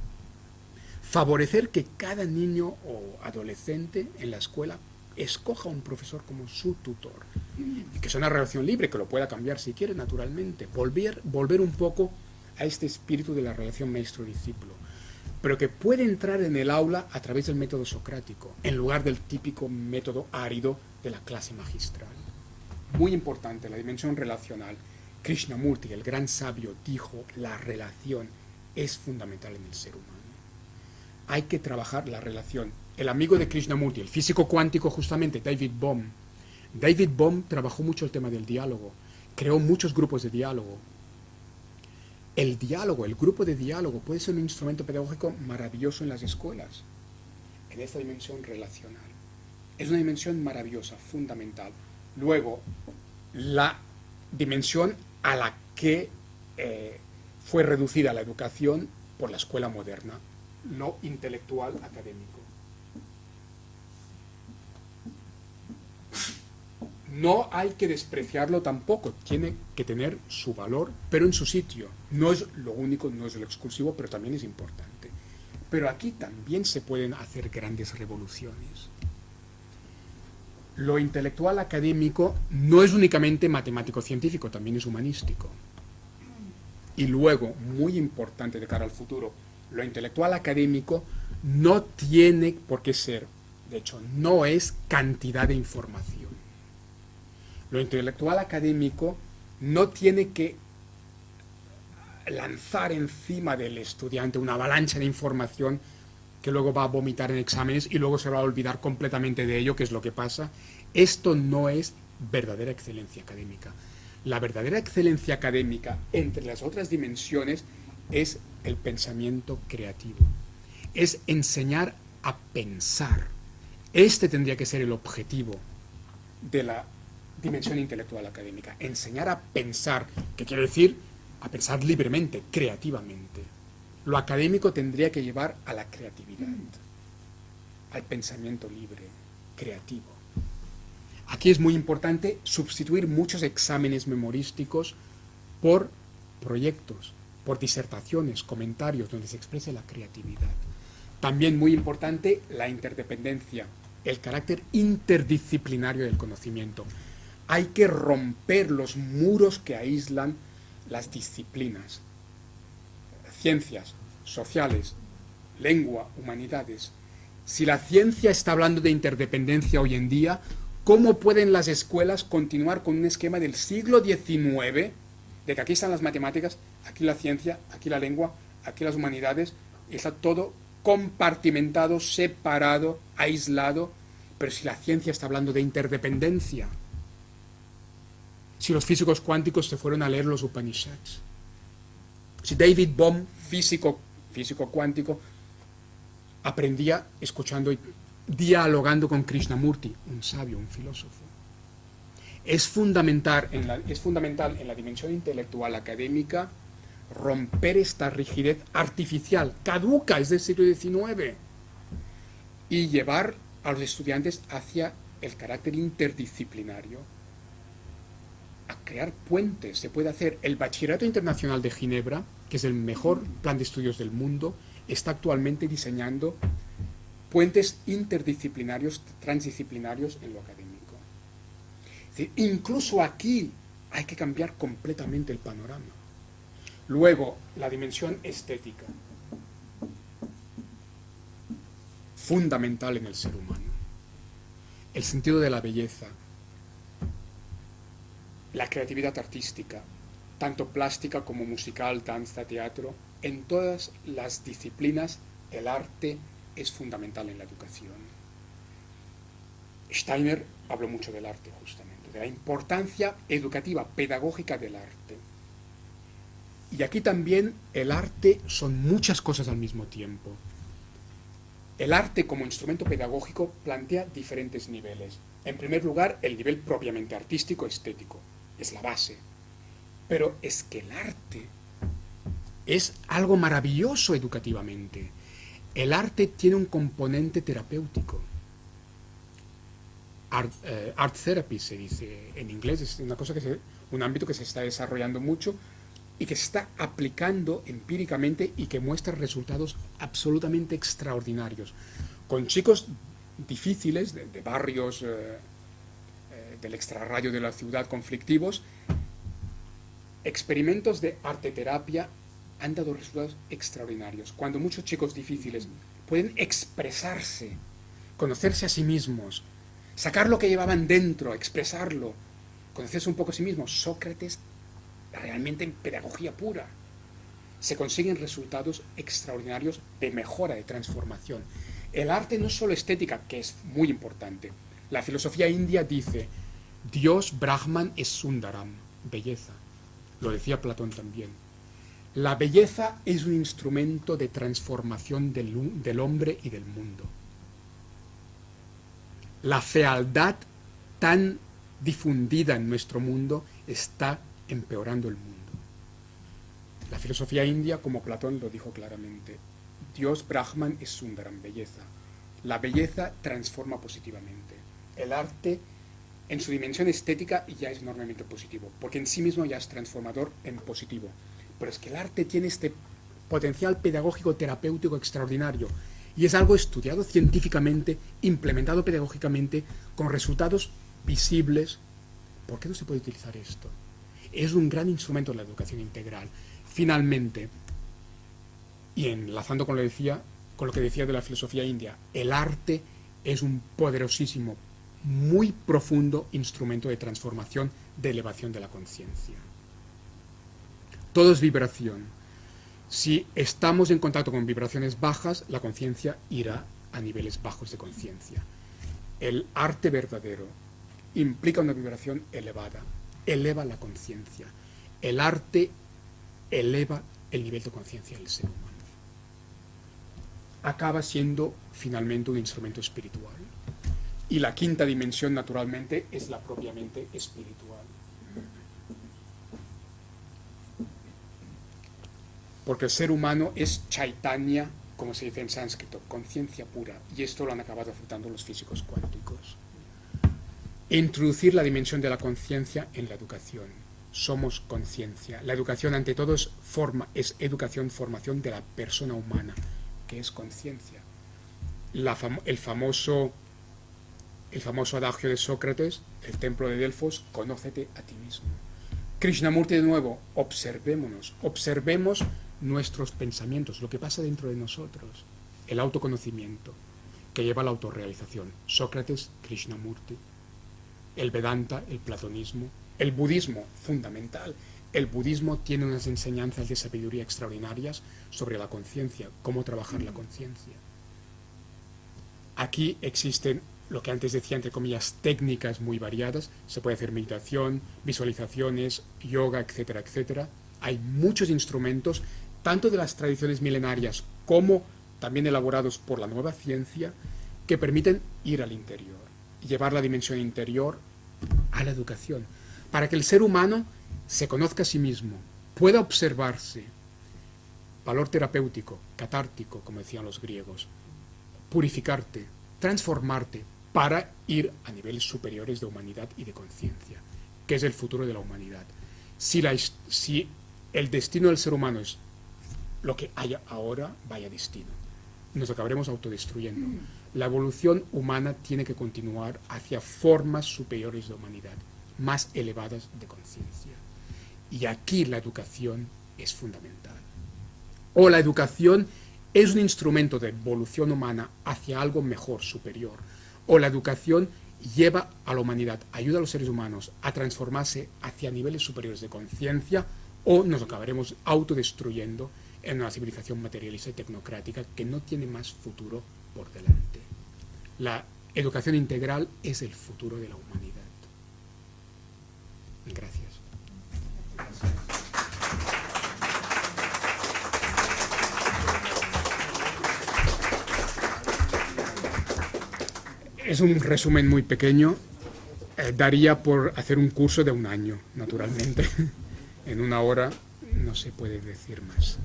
Favorecer que cada niño o adolescente en la escuela escoja un profesor como su tutor. Y que sea una relación libre, que lo pueda cambiar si quiere, naturalmente. Volver un poco a este espíritu de la relación maestro-discípulo. Pero que puede entrar en el aula a través del método socrático, en lugar del típico método árido de la clase magistral. Muy importante, la dimensión relacional. Krishnamurti, el gran sabio, dijo: la relación es fundamental en el ser humano. Hay que trabajar la relación. El amigo de Krishnamurti, el físico cuántico justamente, David Bohm trabajó mucho el tema del diálogo, creó muchos grupos de diálogo. El diálogo, el grupo de diálogo puede ser un instrumento pedagógico maravilloso en las escuelas, en esta dimensión relacional. Es una dimensión maravillosa, fundamental. Luego, la dimensión a la que fue reducida la educación por la escuela moderna, lo intelectual académico. No hay que despreciarlo tampoco, tiene que tener su valor, pero en su sitio. No es lo único, no es lo exclusivo, pero también es importante. Pero aquí también se pueden hacer grandes revoluciones. Lo intelectual académico no es únicamente matemático-científico, también es humanístico. Y luego, muy importante de cara al futuro, lo intelectual académico no tiene por qué ser, de hecho, no es cantidad de información. Lo intelectual académico no tiene que lanzar encima del estudiante una avalancha de información que luego va a vomitar en exámenes y luego se va a olvidar completamente de ello, que es lo que pasa. Esto no es verdadera excelencia académica. La verdadera excelencia académica, entre las otras dimensiones, es el pensamiento creativo. Es enseñar a pensar. Este tendría que ser el objetivo de la dimensión intelectual académica. Enseñar a pensar, que quiere decir a pensar libremente, creativamente. Lo académico tendría que llevar a la creatividad, al pensamiento libre, creativo. Aquí es muy importante sustituir muchos exámenes memorísticos por proyectos, por disertaciones, comentarios, donde se exprese la creatividad. También muy importante la interdependencia, el carácter interdisciplinario del conocimiento. Hay que romper los muros que aíslan las disciplinas, ciencias, sociales, lengua, humanidades. Si la ciencia está hablando de interdependencia hoy en día, ¿cómo pueden las escuelas continuar con un esquema del siglo XIX, de que aquí están las matemáticas, aquí la ciencia, aquí la lengua, aquí las humanidades, y está todo compartimentado, separado, aislado? Pero si la ciencia está hablando de interdependencia, si los físicos cuánticos se fueron a leer los Upanishads, si David Bohm, físico cuántico, aprendía escuchando y dialogando con Krishnamurti, un sabio, un filósofo. Es fundamental en la dimensión intelectual académica romper esta rigidez artificial, caduca, es del siglo XIX, y llevar a los estudiantes hacia el carácter interdisciplinario, a crear puentes. Se puede hacer. El Bachillerato Internacional de Ginebra, que es el mejor plan de estudios del mundo, está actualmente diseñando puentes interdisciplinarios, transdisciplinarios en lo académico. Es decir, incluso aquí hay que cambiar completamente el panorama. Luego, la dimensión estética, fundamental en el ser humano. El sentido de la belleza, la creatividad artística, tanto plástica como musical, danza, teatro. En todas las disciplinas el arte es fundamental en la educación. Steiner habló mucho del arte, justamente, de la importancia educativa, pedagógica del arte. Y aquí también el arte son muchas cosas al mismo tiempo. El arte como instrumento pedagógico plantea diferentes niveles. En primer lugar, el nivel propiamente artístico, estético, es la base. Pero es que el arte es algo maravilloso educativamente. El arte tiene un componente terapéutico. Art therapy se dice en inglés, es una cosa un ámbito que se está desarrollando mucho y que se está aplicando empíricamente y que muestra resultados absolutamente extraordinarios. Con chicos difíciles, de barrios del extrarradio de la ciudad, conflictivos, experimentos de arteterapia han dado resultados extraordinarios. Cuando muchos chicos difíciles pueden expresarse, conocerse a sí mismos, sacar lo que llevaban dentro, expresarlo, conocerse un poco a sí mismos, Sócrates realmente en pedagogía pura, se consiguen resultados extraordinarios de mejora, de transformación. El arte no es solo estética, que es muy importante. La filosofía india dice, Dios Brahman es Sundaram, belleza. Lo decía Platón también. La belleza es un instrumento de transformación del hombre y del mundo. La fealdad tan difundida en nuestro mundo está empeorando el mundo. La filosofía india, como Platón lo dijo claramente, Dios Brahman es Sundaram, belleza. La belleza transforma positivamente. El arte, en su dimensión estética, ya es enormemente positivo, porque en sí mismo ya es transformador en positivo. Pero es que el arte tiene este potencial pedagógico terapéutico extraordinario y es algo estudiado científicamente, implementado pedagógicamente, con resultados visibles. ¿Por qué no se puede utilizar esto? Es un gran instrumento en la educación integral. Finalmente, y enlazando con lo que decía de la filosofía india, el arte es un poderosísimo, muy profundo instrumento de transformación, de elevación de la conciencia. Todo es vibración. Si estamos en contacto con vibraciones bajas, la conciencia irá a niveles bajos de conciencia. El arte verdadero implica una vibración elevada, eleva la conciencia. El arte eleva el nivel de conciencia del ser humano. Acaba siendo finalmente un instrumento espiritual. Y la quinta dimensión, naturalmente, es la propiamente espiritual. Porque el ser humano es chaitanya, como se dice en sánscrito, conciencia pura, y esto lo han acabado aceptando los físicos cuánticos. Introducir la dimensión de la conciencia en la educación. Somos conciencia. La educación, ante todo, es educación, formación de la persona humana, que es conciencia. El famoso adagio de Sócrates, el templo de Delfos, conócete a ti mismo. Krishnamurti de nuevo, observémonos, observemos nuestros pensamientos, lo que pasa dentro de nosotros, el autoconocimiento que lleva a la autorrealización. Sócrates, Krishnamurti, el Vedanta, el platonismo, el budismo, fundamental. El budismo tiene unas enseñanzas de sabiduría extraordinarias sobre la conciencia, cómo trabajar la conciencia. Aquí existen lo que antes decía, entre comillas, técnicas muy variadas. Se puede hacer meditación, visualizaciones, yoga, etcétera, etcétera. Hay muchos instrumentos, tanto de las tradiciones milenarias como también elaborados por la nueva ciencia, que permiten ir al interior, llevar la dimensión interior a la educación, para que el ser humano se conozca a sí mismo, pueda observarse. Valor terapéutico, catártico, como decían los griegos. Purificarte, transformarte, para ir a niveles superiores de humanidad y de conciencia, que es el futuro de la humanidad. Si el destino del ser humano es lo que haya ahora, vaya destino. Nos acabaremos autodestruyendo. La evolución humana tiene que continuar hacia formas superiores de humanidad, más elevadas de conciencia. Y aquí la educación es fundamental. O la educación es un instrumento de evolución humana hacia algo mejor, superior. O la educación lleva a la humanidad, ayuda a los seres humanos a transformarse hacia niveles superiores de conciencia, o nos acabaremos autodestruyendo en una civilización materialista y tecnocrática que no tiene más futuro por delante. La educación integral es el futuro de la humanidad. Gracias. Es un resumen muy pequeño. Daría por hacer un curso de 1 año, naturalmente. En 1 hora no se puede decir más.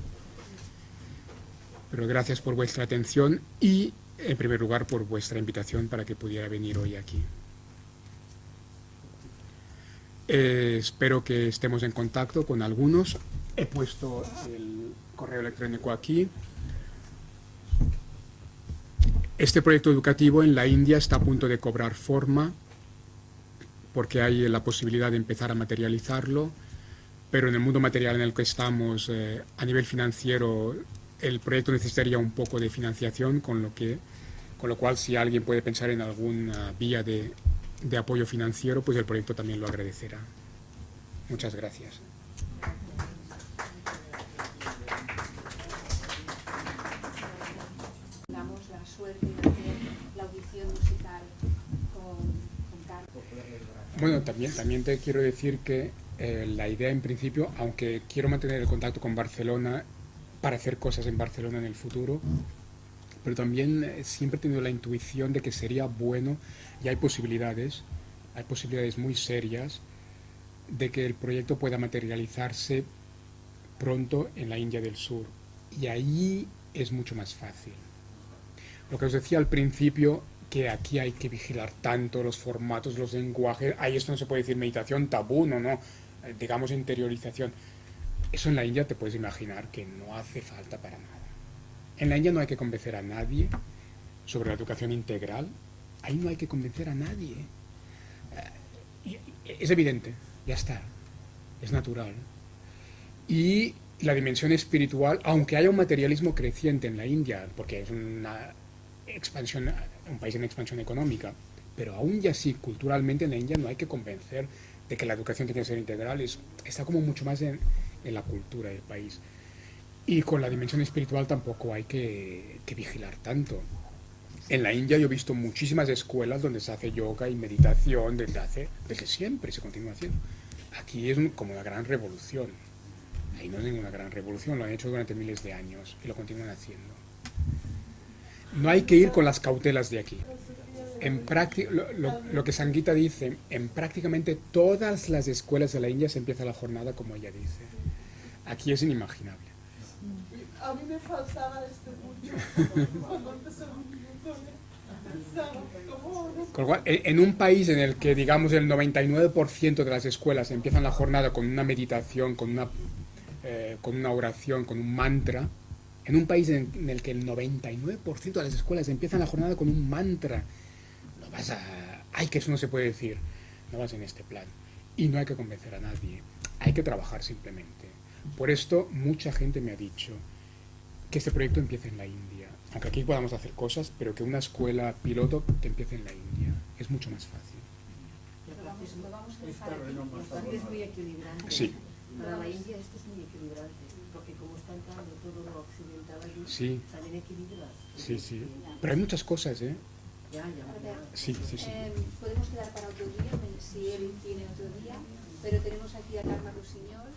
Pero gracias por vuestra atención y, en primer lugar, por vuestra invitación para que pudiera venir hoy aquí. Espero que estemos en contacto con algunos. He puesto el correo electrónico aquí. Este proyecto educativo en la India está a punto de cobrar forma porque hay la posibilidad de empezar a materializarlo, pero en el mundo material en el que estamos, a nivel financiero, el proyecto necesitaría un poco de financiación, con lo cual si alguien puede pensar en alguna vía de apoyo financiero, pues el proyecto también lo agradecerá. Muchas gracias. Tengamos la suerte de hacer la audición musical con Carlos. Bueno, también te quiero decir que la idea en principio, aunque quiero mantener el contacto con Barcelona para hacer cosas en Barcelona en el futuro, pero también siempre he tenido la intuición de que sería bueno, y hay posibilidades muy serias, de que el proyecto pueda materializarse pronto en la India del Sur. Y ahí es mucho más fácil. Lo que os decía al principio, que aquí hay que vigilar tanto los formatos, los lenguajes. Ahí esto no se puede decir meditación, tabú, no, digamos interiorización. Eso en la India te puedes imaginar que no hace falta para nada. En la India no hay que convencer a nadie sobre la educación integral. Ahí no hay que convencer a nadie. Es evidente, ya está, es natural. Y la dimensión espiritual, aunque haya un materialismo creciente en la India, porque es una expansión, un país en expansión económica, pero aún ya así, culturalmente en la India no hay que convencer de que la educación tiene que ser integral, está como mucho más en la cultura del país. Y con la dimensión espiritual tampoco hay que vigilar tanto. En la India yo he visto muchísimas escuelas donde se hace yoga y meditación desde siempre, se continúa haciendo. Aquí es como una gran revolución. Ahí no es ninguna gran revolución, lo han hecho durante miles de años y lo continúan haciendo. No hay que ir con las cautelas de aquí. En lo que Sangeeta dice, en prácticamente todas las escuelas de la India se empieza la jornada como ella dice. Aquí es inimaginable. A mí me faltaba mucho cuando empezó con lo cual, en un país en el que, digamos, el 99% de las escuelas empiezan la jornada con una meditación, con una oración, con un mantra, en un país en el que el 99% de las escuelas empiezan la jornada con un mantra, no vas a... ¡Ay, que eso no se puede decir! No vas en este plan. Y no hay que convencer a nadie. hay que trabajar simplemente. Por esto mucha gente me ha dicho que este proyecto empiece en la India. Aunque aquí podamos hacer cosas, pero que una escuela piloto que empiece en la India es mucho más fácil. Lo vamos a dejar aquí. Aparte es muy equilibrante. Sí. Para la India esto es muy equilibrante, porque como está entrando todo lo occidental allí, Sí. también equilibras. Sí, sí. Pero hay muchas cosas, ¿eh? Ya. Sí, sí, sí. Podemos quedar para otro día, si él tiene otro día, pero tenemos aquí a Carmen Rossinyol.